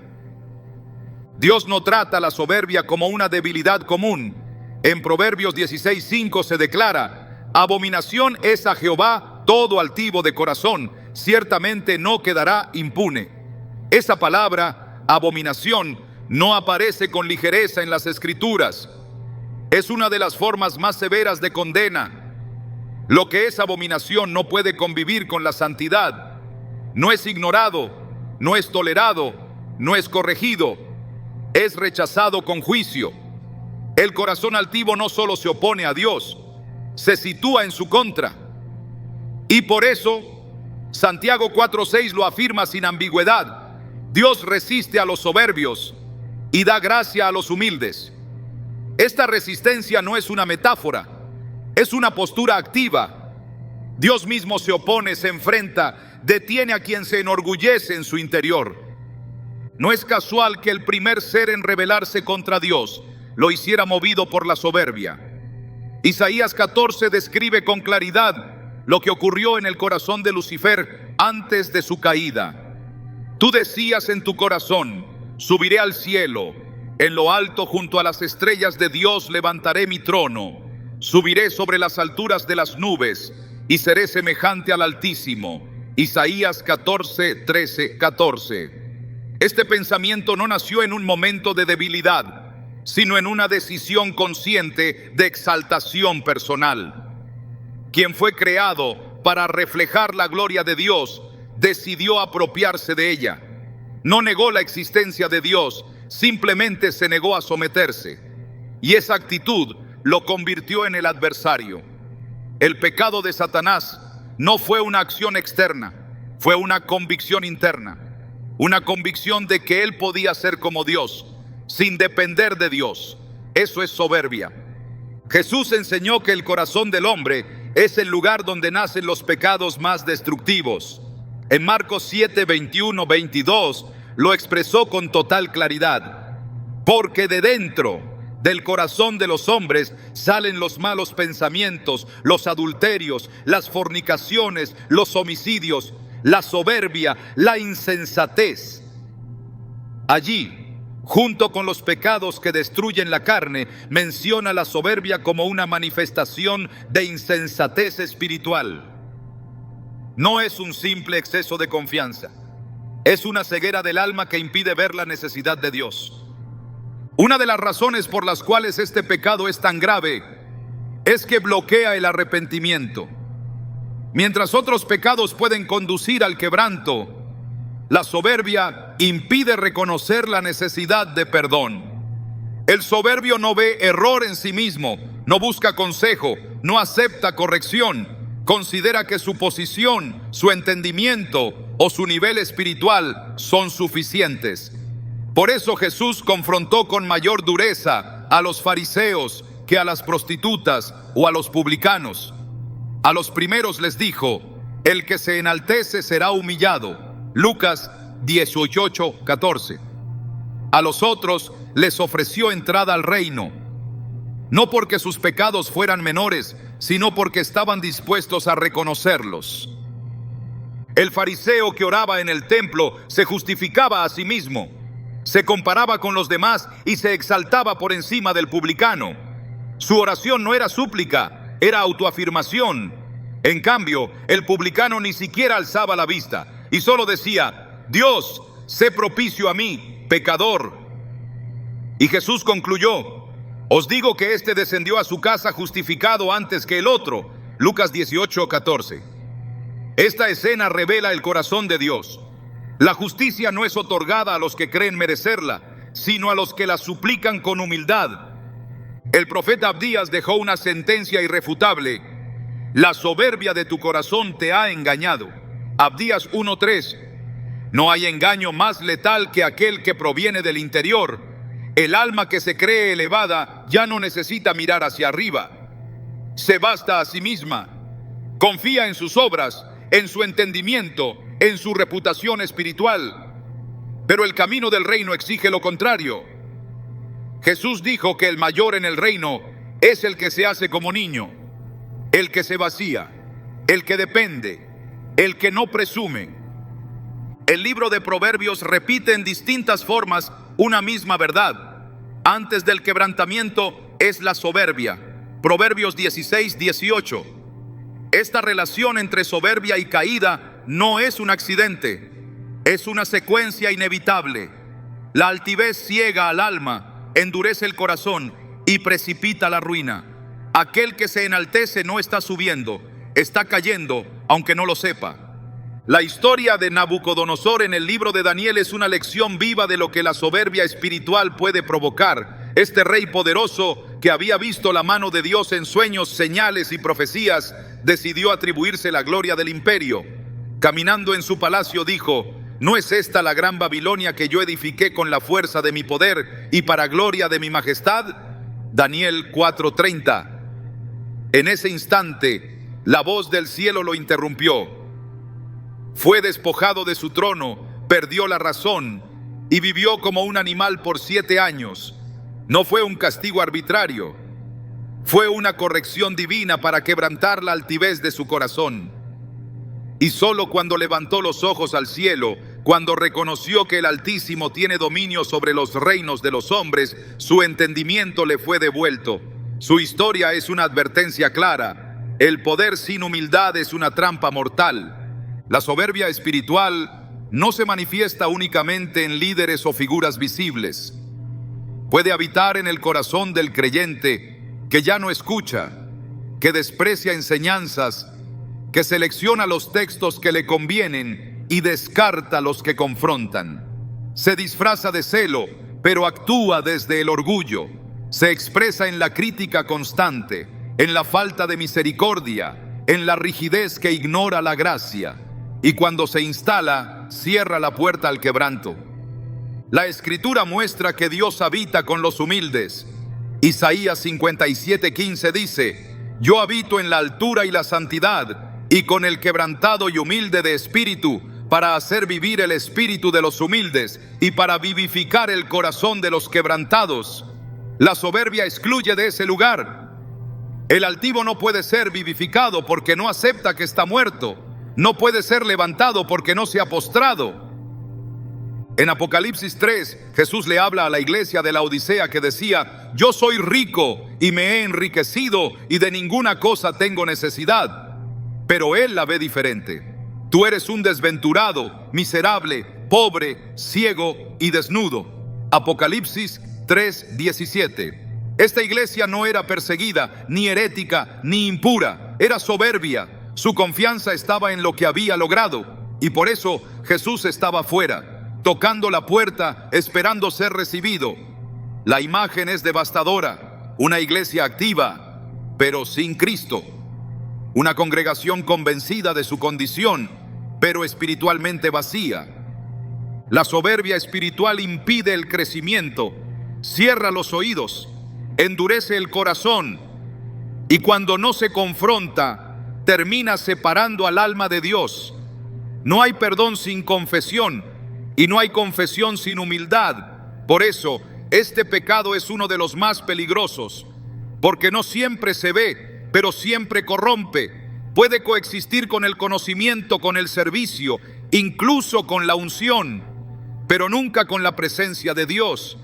Dios no trata la soberbia como una debilidad común. En Proverbios 16:5 se declara: abominación es a Jehová todo altivo de corazón, ciertamente no quedará impune. Esa palabra, abominación, no aparece con ligereza en las Escrituras. Es una de las formas más severas de condena. Lo que es abominación no puede convivir con la santidad. No es ignorado, no es tolerado, no es corregido. Es rechazado con juicio. El corazón altivo no solo se opone a Dios, se sitúa en su contra. Y por eso Santiago 4:6 lo afirma sin ambigüedad: Dios resiste a los soberbios y da gracia a los humildes. Esta resistencia no es una metáfora, es una postura activa. Dios mismo se opone, se enfrenta, detiene a quien se enorgullece en su interior. No es casual que el primer ser en rebelarse contra Dios lo hiciera movido por la soberbia. Isaías 14 describe con claridad lo que ocurrió en el corazón de Lucifer antes de su caída. Tú decías en tu corazón: subiré al cielo, en lo alto junto a las estrellas de Dios levantaré mi trono, subiré sobre las alturas de las nubes y seré semejante al Altísimo. Isaías 14, 13, 14. Este pensamiento no nació en un momento de debilidad, sino en una decisión consciente de exaltación personal. Quien fue creado para reflejar la gloria de Dios, decidió apropiarse de ella. No negó la existencia de Dios, simplemente se negó a someterse. Y esa actitud lo convirtió en el adversario. El pecado de Satanás no fue una acción externa, fue una convicción interna. Una convicción de que él podía ser como Dios, sin depender de Dios. Eso es soberbia. Jesús enseñó que el corazón del hombre es el lugar donde nacen los pecados más destructivos. En Marcos 7, 21, 22 lo expresó con total claridad: porque de dentro del corazón de los hombres salen los malos pensamientos, los adulterios, las fornicaciones, los homicidios, la soberbia, la insensatez. Allí, junto con los pecados que destruyen la carne, menciona la soberbia como una manifestación de insensatez espiritual. No es un simple exceso de confianza, es una ceguera del alma que impide ver la necesidad de Dios. Una de las razones por las cuales este pecado es tan grave es que bloquea el arrepentimiento. Mientras otros pecados pueden conducir al quebranto, la soberbia impide reconocer la necesidad de perdón. El soberbio no ve error en sí mismo, no busca consejo, no acepta corrección, considera que su posición, su entendimiento o su nivel espiritual son suficientes. Por eso Jesús confrontó con mayor dureza a los fariseos que que a las prostitutas o a los publicanos. A los primeros les dijo: el que se enaltece será humillado. Lucas 18:14. A los otros les ofreció entrada al reino, no porque sus pecados fueran menores, sino porque estaban dispuestos a reconocerlos. El fariseo que oraba en el templo se justificaba a sí mismo, se comparaba con los demás y se exaltaba por encima del publicano. Su oración no era súplica, era autoafirmación. En cambio, el publicano ni siquiera alzaba la vista y solo decía: Dios, sé propicio a mí, pecador. Y Jesús concluyó: os digo que éste descendió a su casa justificado antes que el otro. Lucas 18:14. Esta escena revela el corazón de Dios. La justicia no es otorgada a los que creen merecerla, sino a los que la suplican con humildad. El profeta Abdías dejó una sentencia irrefutable: la soberbia de tu corazón te ha engañado. Abdías 1:3. No hay engaño más letal que aquel que proviene del interior. El alma que se cree elevada ya no necesita mirar hacia arriba. Se basta a sí misma. Confía en sus obras, en su entendimiento, en su reputación espiritual. Pero el camino del reino exige lo contrario. Jesús dijo que el mayor en el reino es el que se hace como niño, el que se vacía, el que depende, el que no presume. El libro de Proverbios repite en distintas formas una misma verdad: antes del quebrantamiento es la soberbia. Proverbios 16:18. Esta relación entre soberbia y caída no es un accidente, es una secuencia inevitable. La altivez ciega al alma, endurece el corazón y precipita la ruina. Aquel que se enaltece no está subiendo, está cayendo, aunque no lo sepa. La historia de Nabucodonosor en el libro de Daniel es una lección viva de lo que la soberbia espiritual puede provocar. Este rey poderoso, que había visto la mano de Dios en sueños, señales y profecías, decidió atribuirse la gloria del imperio. Caminando en su palacio dijo: ¿no es esta la gran Babilonia que yo edifiqué con la fuerza de mi poder y para gloria de mi majestad? Daniel 4:30. En ese instante, la voz del cielo lo interrumpió. Fue despojado de su trono, perdió la razón y vivió como un animal por 7 años. No fue un castigo arbitrario, fue una corrección divina para quebrantar la altivez de su corazón. Y solo cuando levantó los ojos al cielo, cuando reconoció que el Altísimo tiene dominio sobre los reinos de los hombres, su entendimiento le fue devuelto. Su historia es una advertencia clara: el poder sin humildad es una trampa mortal. La soberbia espiritual no se manifiesta únicamente en líderes o figuras visibles. Puede habitar en el corazón del creyente que ya no escucha, que desprecia enseñanzas, que selecciona los textos que le convienen y descarta los que confrontan. Se disfraza de celo, pero actúa desde el orgullo. Se expresa en la crítica constante, en la falta de misericordia, en la rigidez que ignora la gracia. Y cuando se instala, cierra la puerta al quebranto. La Escritura muestra que Dios habita con los humildes. Isaías 57:15 dice: yo habito en la altura y la santidad, y con el quebrantado y humilde de espíritu, para hacer vivir el espíritu de los humildes y para vivificar el corazón de los quebrantados. La soberbia excluye de ese lugar. El altivo no puede ser vivificado porque no acepta que está muerto. No puede ser levantado porque no se ha postrado. En Apocalipsis 3, Jesús le habla a la iglesia de la Odisea que decía: yo soy rico y me he enriquecido y de ninguna cosa tengo necesidad. Pero él la ve diferente. Tú eres un desventurado, miserable, pobre, ciego y desnudo. Apocalipsis 3:17. Esta iglesia no era perseguida, ni herética, ni impura. Era soberbia. Su confianza estaba en lo que había logrado, y por eso Jesús estaba fuera, tocando la puerta, esperando ser recibido. La imagen es devastadora: una iglesia activa, pero sin Cristo. Una congregación convencida de su condición, pero espiritualmente vacía. La soberbia espiritual impide el crecimiento, cierra los oídos, endurece el corazón y cuando no se confronta, termina separando al alma de Dios. No hay perdón sin confesión y no hay confesión sin humildad. Por eso, este pecado es uno de los más peligrosos, porque no siempre se ve, pero siempre corrompe. Puede coexistir con el conocimiento, con el servicio, incluso con la unción, pero nunca con la presencia de Dios.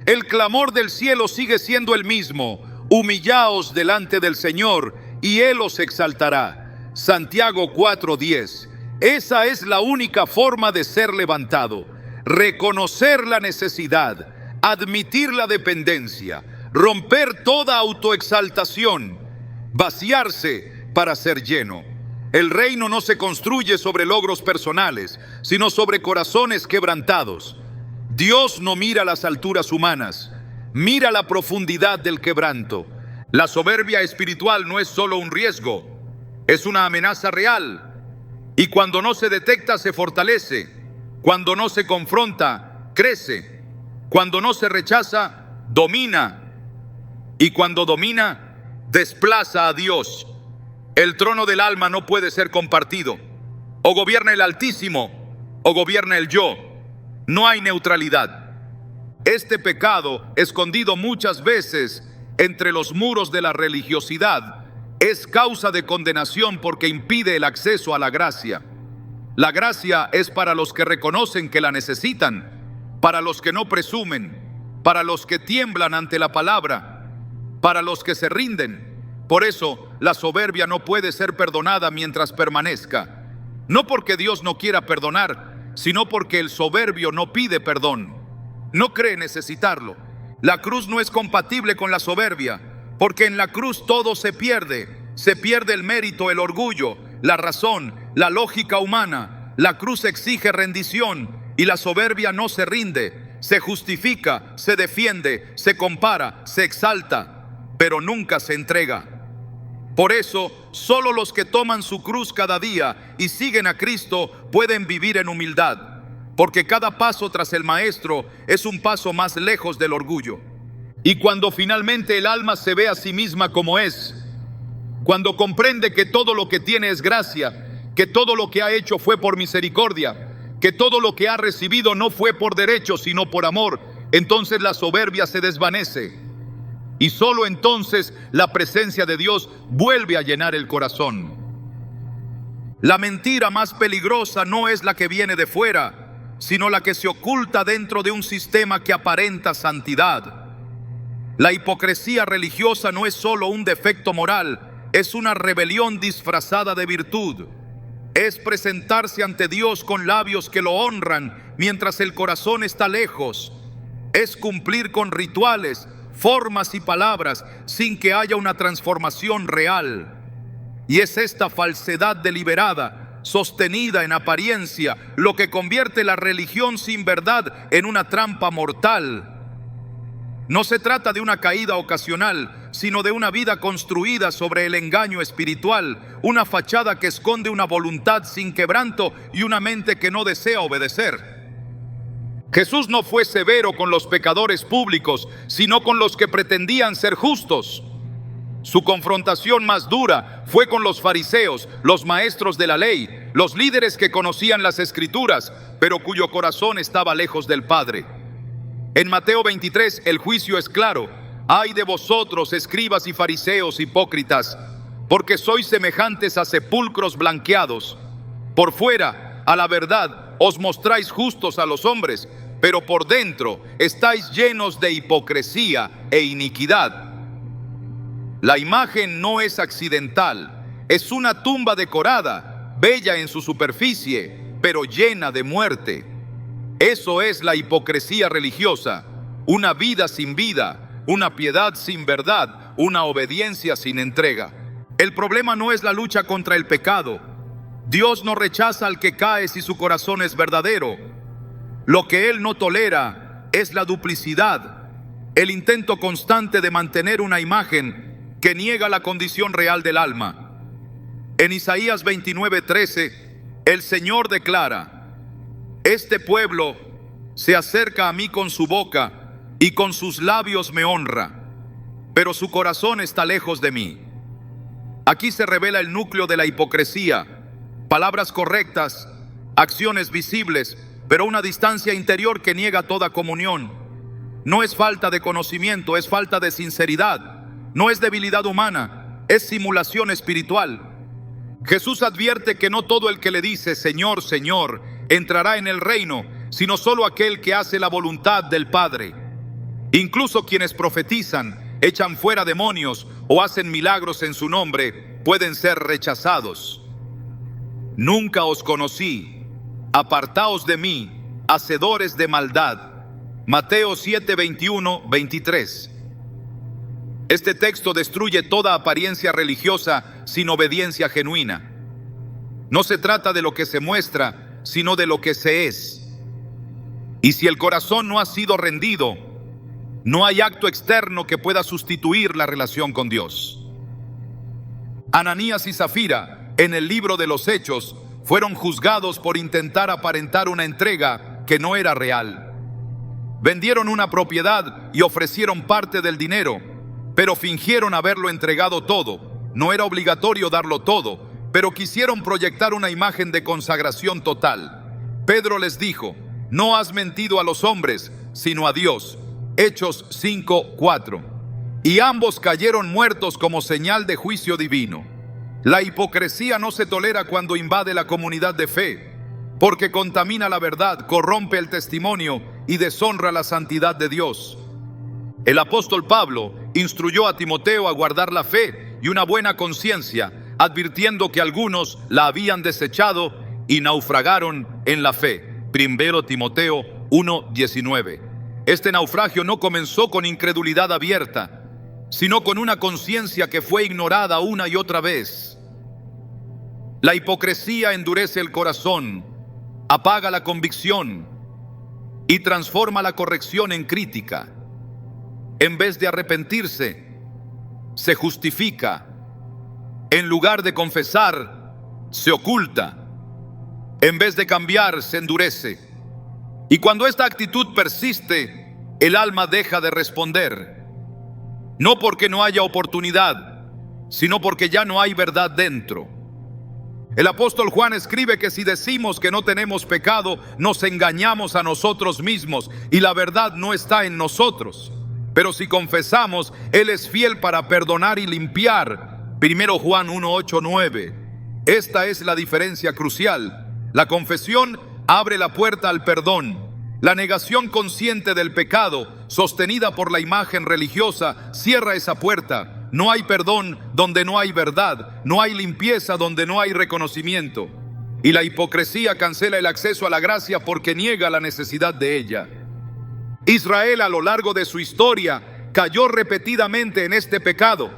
El clamor del cielo sigue siendo el mismo: humillaos delante del Señor y Él os exaltará. Santiago 4:10. Esa es la única forma de ser levantado: reconocer la necesidad, admitir la dependencia, romper toda autoexaltación, vaciarse para ser lleno. El reino no se construye sobre logros personales, sino sobre corazones quebrantados. Dios no mira las alturas humanas, mira la profundidad del quebranto. La soberbia espiritual no es solo un riesgo, es una amenaza real. Y cuando no se detecta, se fortalece. Cuando no se confronta, crece. Cuando no se rechaza, domina. Y cuando domina, desplaza a Dios. El trono del alma no puede ser compartido. O gobierna el Altísimo, o gobierna el yo. No hay neutralidad. Este pecado, escondido muchas veces entre los muros de la religiosidad, es causa de condenación porque impide el acceso a la gracia. La gracia es para los que reconocen que la necesitan, para los que no presumen, para los que tiemblan ante la palabra, para los que se rinden. Por eso, la soberbia no puede ser perdonada mientras permanezca. No porque Dios no quiera perdonar, sino porque el soberbio no pide perdón. No cree necesitarlo. La cruz no es compatible con la soberbia, porque en la cruz todo se pierde. Se pierde el mérito, el orgullo, la razón, la lógica humana. La cruz exige rendición y la soberbia no se rinde. Se justifica, se defiende, se compara, se exalta, pero nunca se entrega. Por eso, solo los que toman su cruz cada día y siguen a Cristo pueden vivir en humildad, porque cada paso tras el Maestro es un paso más lejos del orgullo. Y cuando finalmente el alma se ve a sí misma como es, cuando comprende que todo lo que tiene es gracia, que todo lo que ha hecho fue por misericordia, que todo lo que ha recibido no fue por derecho sino por amor, entonces la soberbia se desvanece. Y solo entonces la presencia de Dios vuelve a llenar el corazón. La mentira más peligrosa no es la que viene de fuera, sino la que se oculta dentro de un sistema que aparenta santidad. La hipocresía religiosa no es solo un defecto moral, es una rebelión disfrazada de virtud. Es presentarse ante Dios con labios que lo honran mientras el corazón está lejos. Es cumplir con rituales, formas y palabras sin que haya una transformación real. Y es esta falsedad deliberada, sostenida en apariencia, lo que convierte la religión sin verdad en una trampa mortal. No se trata de una caída ocasional, sino de una vida construida sobre el engaño espiritual, una fachada que esconde una voluntad sin quebranto y una mente que no desea obedecer. Jesús no fue severo con los pecadores públicos, sino con los que pretendían ser justos. Su confrontación más dura fue con los fariseos, los maestros de la ley, los líderes que conocían las Escrituras, pero cuyo corazón estaba lejos del Padre. En Mateo 23 el juicio es claro: ay de vosotros, escribas y fariseos hipócritas, porque sois semejantes a sepulcros blanqueados. Por fuera, a la verdad, os mostráis justos a los hombres, pero por dentro estáis llenos de hipocresía e iniquidad. La imagen no es accidental, es una tumba decorada, bella en su superficie, pero llena de muerte. Eso es la hipocresía religiosa: una vida sin vida, una piedad sin verdad, una obediencia sin entrega. El problema no es la lucha contra el pecado. Dios no rechaza al que cae si su corazón es verdadero. Lo que Él no tolera es la duplicidad, el intento constante de mantener una imagen que niega la condición real del alma. En Isaías 29:13, el Señor declara: este pueblo se acerca a mí con su boca y con sus labios me honra, pero su corazón está lejos de mí. Aquí se revela el núcleo de la hipocresía: palabras correctas, acciones visibles, pero una distancia interior que niega toda comunión. No es falta de conocimiento, es falta de sinceridad. No es debilidad humana, es simulación espiritual. Jesús advierte que no todo el que le dice Señor, Señor, entrará en el reino, sino solo aquel que hace la voluntad del Padre. Incluso quienes profetizan, echan fuera demonios o hacen milagros en su nombre, pueden ser rechazados. Nunca os conocí, apartaos de mí, hacedores de maldad. Mateo 7, 21, 23. Este texto destruye toda apariencia religiosa sin obediencia genuina. No se trata de lo que se muestra, sino de lo que se es. Y si el corazón no ha sido rendido, no hay acto externo que pueda sustituir la relación con Dios. Ananías y Zafira, en el libro de los Hechos, fueron juzgados por intentar aparentar una entrega que no era real. Vendieron una propiedad y ofrecieron parte del dinero, pero fingieron haberlo entregado todo. No era obligatorio darlo todo, pero quisieron proyectar una imagen de consagración total. Pedro les dijo: no has mentido a los hombres, sino a Dios. Hechos 5:4. Y ambos cayeron muertos como señal de juicio divino. La hipocresía no se tolera cuando invade la comunidad de fe, porque contamina la verdad, corrompe el testimonio y deshonra la santidad de Dios. El apóstol Pablo instruyó a Timoteo a guardar la fe y una buena conciencia, advirtiendo que algunos la habían desechado y naufragaron en la fe. 1 Timoteo 1:19. Este naufragio no comenzó con incredulidad abierta, sino con una conciencia que fue ignorada una y otra vez. La hipocresía endurece el corazón, apaga la convicción y transforma la corrección en crítica. En vez de arrepentirse, se justifica. En lugar de confesar, se oculta. En vez de cambiar, se endurece. Y cuando esta actitud persiste, el alma deja de responder. No porque no haya oportunidad, sino porque ya no hay verdad dentro. El apóstol Juan escribe que si decimos que no tenemos pecado, nos engañamos a nosotros mismos y la verdad no está en nosotros. Pero si confesamos, Él es fiel para perdonar y limpiar. 1 Juan 1, 8, 9. Esta es la diferencia crucial. La confesión abre la puerta al perdón. La negación consciente del pecado, sostenida por la imagen religiosa, cierra esa puerta. No hay perdón donde no hay verdad. No hay limpieza donde no hay reconocimiento. Y la hipocresía cancela el acceso a la gracia porque niega la necesidad de ella. Israel, a lo largo de su historia, cayó repetidamente en este pecado.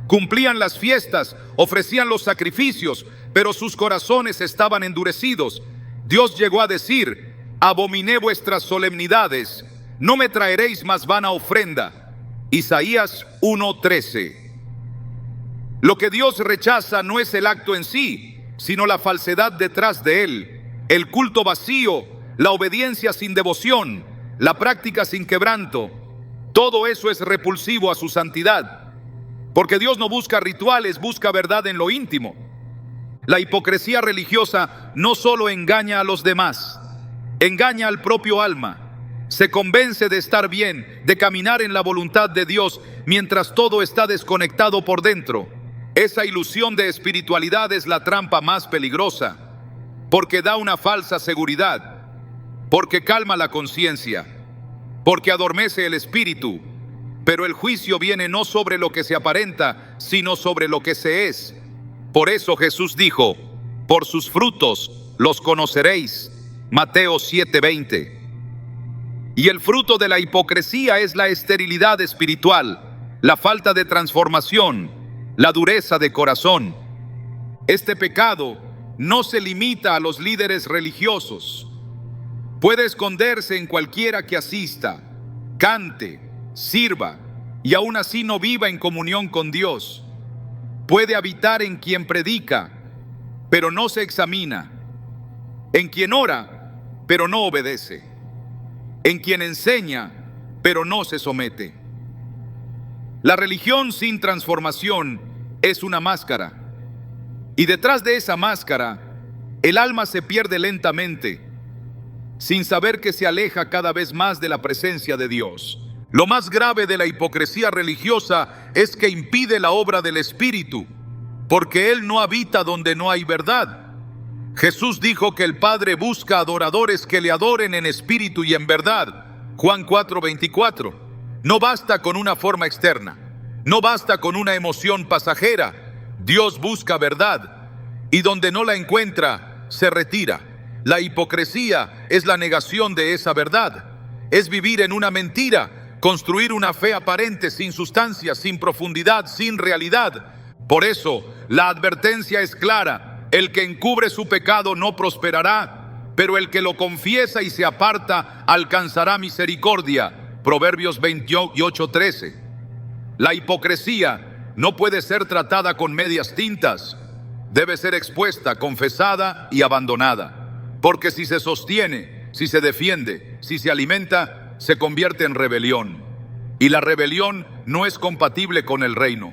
Cumplían las fiestas, ofrecían los sacrificios, pero sus corazones estaban endurecidos. Dios llegó a decir: abominé vuestras solemnidades, no me traeréis más vana ofrenda. Isaías 1:13. Lo que Dios rechaza no es el acto en sí, sino la falsedad detrás de él, el culto vacío, la obediencia sin devoción, la práctica sin quebranto. Todo eso es repulsivo a su santidad, porque Dios no busca rituales, busca verdad en lo íntimo. La hipocresía religiosa no solo engaña a los demás, engaña al propio alma. Se convence de estar bien, de caminar en la voluntad de Dios, mientras todo está desconectado por dentro. Esa ilusión de espiritualidad es la trampa más peligrosa, porque da una falsa seguridad, porque calma la conciencia, porque adormece el espíritu. Pero el juicio viene no sobre lo que se aparenta, sino sobre lo que se es. Por eso Jesús dijo: por sus frutos los conoceréis. Mateo 7:20. Y el fruto de la hipocresía es la esterilidad espiritual, la falta de transformación, la dureza de corazón. Este pecado no se limita a los líderes religiosos. Puede esconderse en cualquiera que asista, cante, sirva y aún así no viva en comunión con Dios. Puede habitar en quien predica, pero no se examina, en quien ora, pero no obedece, en quien enseña, pero no se somete. La religión sin transformación es una máscara. Y detrás de esa máscara, el alma se pierde lentamente, sin saber que se aleja cada vez más de la presencia de Dios. Lo más grave de la hipocresía religiosa es que impide la obra del Espíritu, porque Él no habita donde no hay verdad. Jesús dijo que el Padre busca adoradores que le adoren en espíritu y en verdad. Juan 4:24. No basta con una forma externa, no basta con una emoción pasajera. Dios busca verdad, y donde no la encuentra, se retira. La hipocresía es la negación de esa verdad. Es vivir en una mentira, construir una fe aparente sin sustancia, sin profundidad, sin realidad. Por eso, la advertencia es clara: el que encubre su pecado no prosperará, pero el que lo confiesa y se aparta alcanzará misericordia. Proverbios 28:13. La hipocresía no puede ser tratada con medias tintas. Debe ser expuesta, confesada y abandonada. Porque si se sostiene, si se defiende, si se alimenta, se convierte en rebelión. Y la rebelión no es compatible con el reino.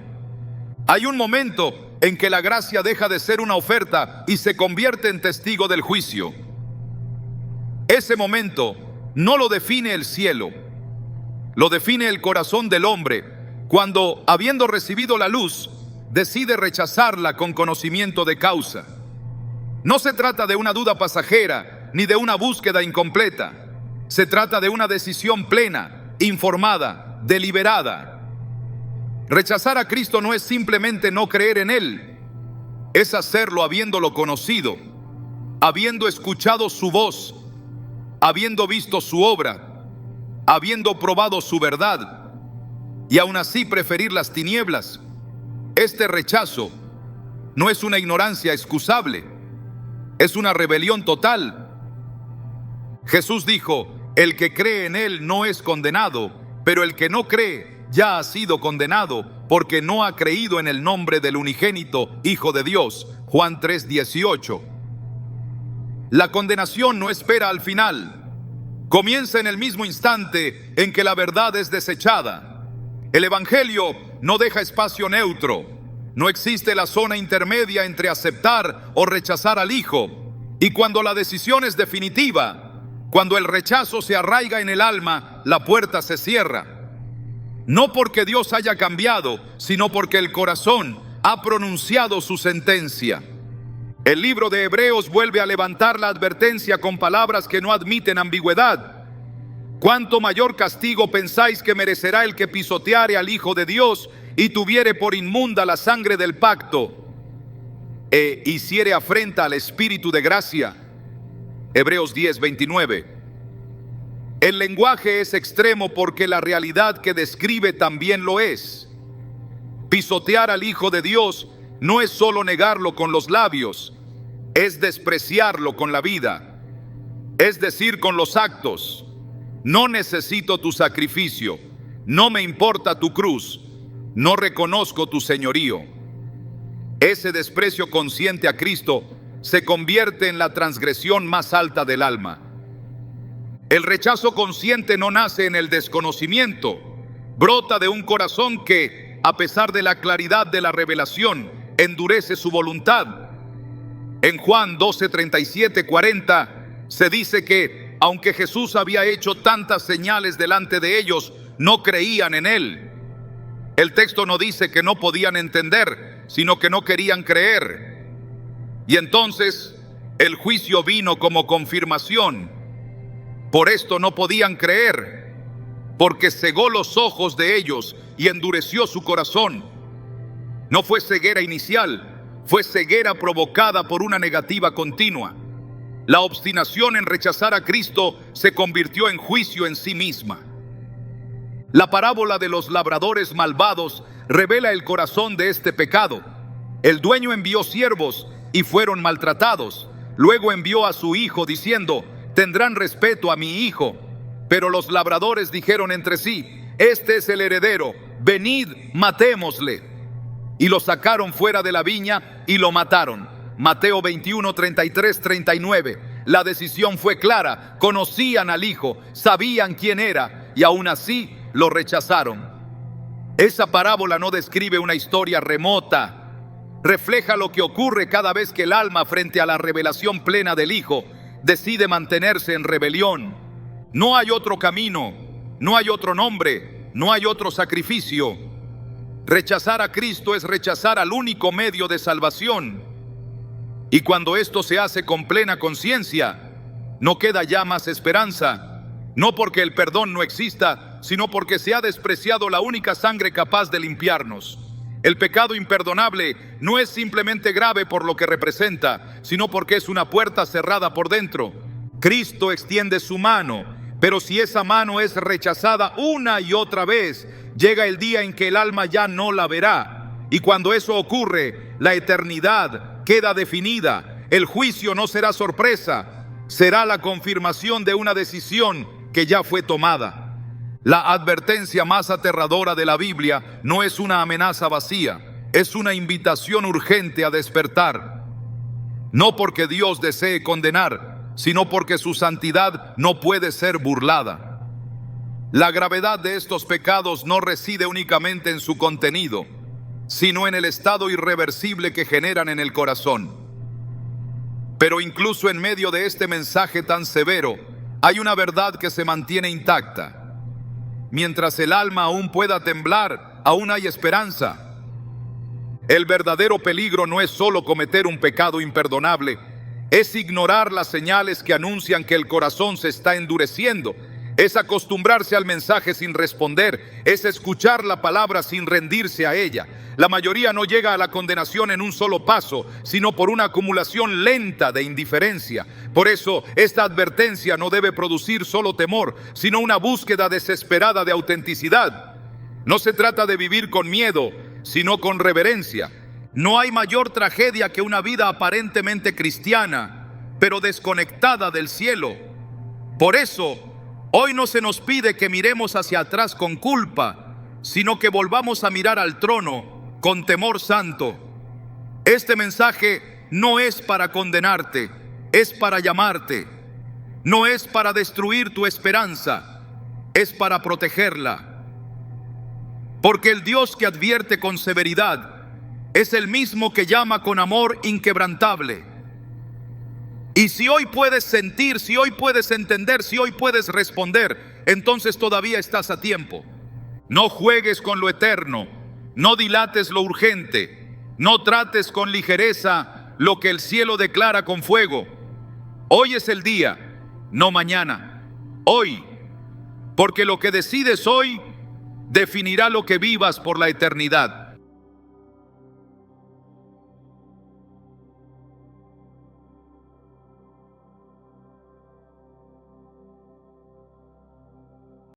Hay un momento en que la gracia deja de ser una oferta y se convierte en testigo del juicio. Ese momento no lo define el cielo, lo define el corazón del hombre, cuando, habiendo recibido la luz, decide rechazarla con conocimiento de causa. No se trata de una duda pasajera ni de una búsqueda incompleta. Se trata de una decisión plena, informada, deliberada. Rechazar a Cristo no es simplemente no creer en Él, es hacerlo habiéndolo conocido, habiendo escuchado su voz, habiendo visto su obra, habiendo probado su verdad, y aún así preferir las tinieblas. Este rechazo no es una ignorancia excusable, es una rebelión total. Jesús dijo: el que cree en Él no es condenado, pero el que no cree ya ha sido condenado, porque no ha creído en el nombre del unigénito Hijo de Dios. Juan 3:18. La condenación no espera al final. Comienza en el mismo instante en que la verdad es desechada. El Evangelio no deja espacio neutro. No existe la zona intermedia entre aceptar o rechazar al Hijo. Y cuando la decisión es definitiva, cuando el rechazo se arraiga en el alma, la puerta se cierra. No porque Dios haya cambiado, sino porque el corazón ha pronunciado su sentencia. El libro de Hebreos vuelve a levantar la advertencia con palabras que no admiten ambigüedad. ¿Cuánto mayor castigo pensáis que merecerá el que pisoteare al Hijo de Dios y tuviere por inmunda la sangre del pacto e hiciere afrenta al Espíritu de gracia? Hebreos 10:29. El lenguaje es extremo porque la realidad que describe también lo es. Pisotear al Hijo de Dios no es solo negarlo con los labios, es despreciarlo con la vida, es decir, con los actos: no necesito tu sacrificio, no me importa tu cruz, no reconozco tu señorío. Ese desprecio consciente a Cristo se convierte en la transgresión más alta del alma. El rechazo consciente no nace en el desconocimiento, brota de un corazón que, a pesar de la claridad de la revelación, endurece su voluntad. En Juan 12:37-40 se dice que, aunque Jesús había hecho tantas señales delante de ellos, no creían en Él. El texto no dice que no podían entender, sino que no querían creer. Y entonces el juicio vino como confirmación. Por esto no podían creer, porque cegó los ojos de ellos y endureció su corazón. No fue ceguera inicial, fue ceguera provocada por una negativa continua. La obstinación en rechazar a Cristo se convirtió en juicio en sí misma. La parábola de los labradores malvados revela el corazón de este pecado. El dueño envió siervos y fueron maltratados. Luego envió a su hijo diciendo: tendrán respeto a mi hijo. Pero los labradores dijeron entre sí: este es el heredero, venid, matémosle. Y lo sacaron fuera de la viña y lo mataron. Mateo 21:33-39. La decisión fue clara: conocían al hijo, sabían quién era, y aún así lo rechazaron. Esa parábola no describe una historia remota, refleja lo que ocurre cada vez que el alma, frente a la revelación plena del Hijo, decide mantenerse en rebelión. No hay otro camino, no hay otro nombre, no hay otro sacrificio. Rechazar a Cristo es rechazar al único medio de salvación. Y cuando esto se hace con plena conciencia, no queda ya más esperanza, no porque el perdón no exista, sino porque se ha despreciado la única sangre capaz de limpiarnos. El pecado imperdonable no es simplemente grave por lo que representa, sino porque es una puerta cerrada por dentro. Cristo extiende su mano, pero si esa mano es rechazada una y otra vez, llega el día en que el alma ya no la verá. Y cuando eso ocurre, la eternidad queda definida. El juicio no será sorpresa, será la confirmación de una decisión que ya fue tomada. La advertencia más aterradora de la Biblia no es una amenaza vacía, es una invitación urgente a despertar. No porque Dios desee condenar, sino porque su santidad no puede ser burlada. La gravedad de estos pecados no reside únicamente en su contenido, sino en el estado irreversible que generan en el corazón. Pero incluso en medio de este mensaje tan severo, hay una verdad que se mantiene intacta. Mientras el alma aún pueda temblar, aún hay esperanza. El verdadero peligro no es solo cometer un pecado imperdonable, es ignorar las señales que anuncian que el corazón se está endureciendo, es acostumbrarse al mensaje sin responder, es escuchar la palabra sin rendirse a ella. La mayoría no llega a la condenación en un solo paso, sino por una acumulación lenta de indiferencia. Por eso, esta advertencia no debe producir solo temor, sino una búsqueda desesperada de autenticidad. No se trata de vivir con miedo, sino con reverencia. No hay mayor tragedia que una vida aparentemente cristiana, pero desconectada del cielo. Por eso, hoy no se nos pide que miremos hacia atrás con culpa, sino que volvamos a mirar al trono con temor santo. Este mensaje no es para condenarte, es para llamarte. No es para destruir tu esperanza, es para protegerla. Porque el Dios que advierte con severidad es el mismo que llama con amor inquebrantable. Y si hoy puedes sentir, si hoy puedes entender, si hoy puedes responder, entonces todavía estás a tiempo. No juegues con lo eterno. No dilates lo urgente, no trates con ligereza lo que el cielo declara con fuego. Hoy es el día, no mañana. Hoy, porque lo que decides hoy definirá lo que vivas por la eternidad.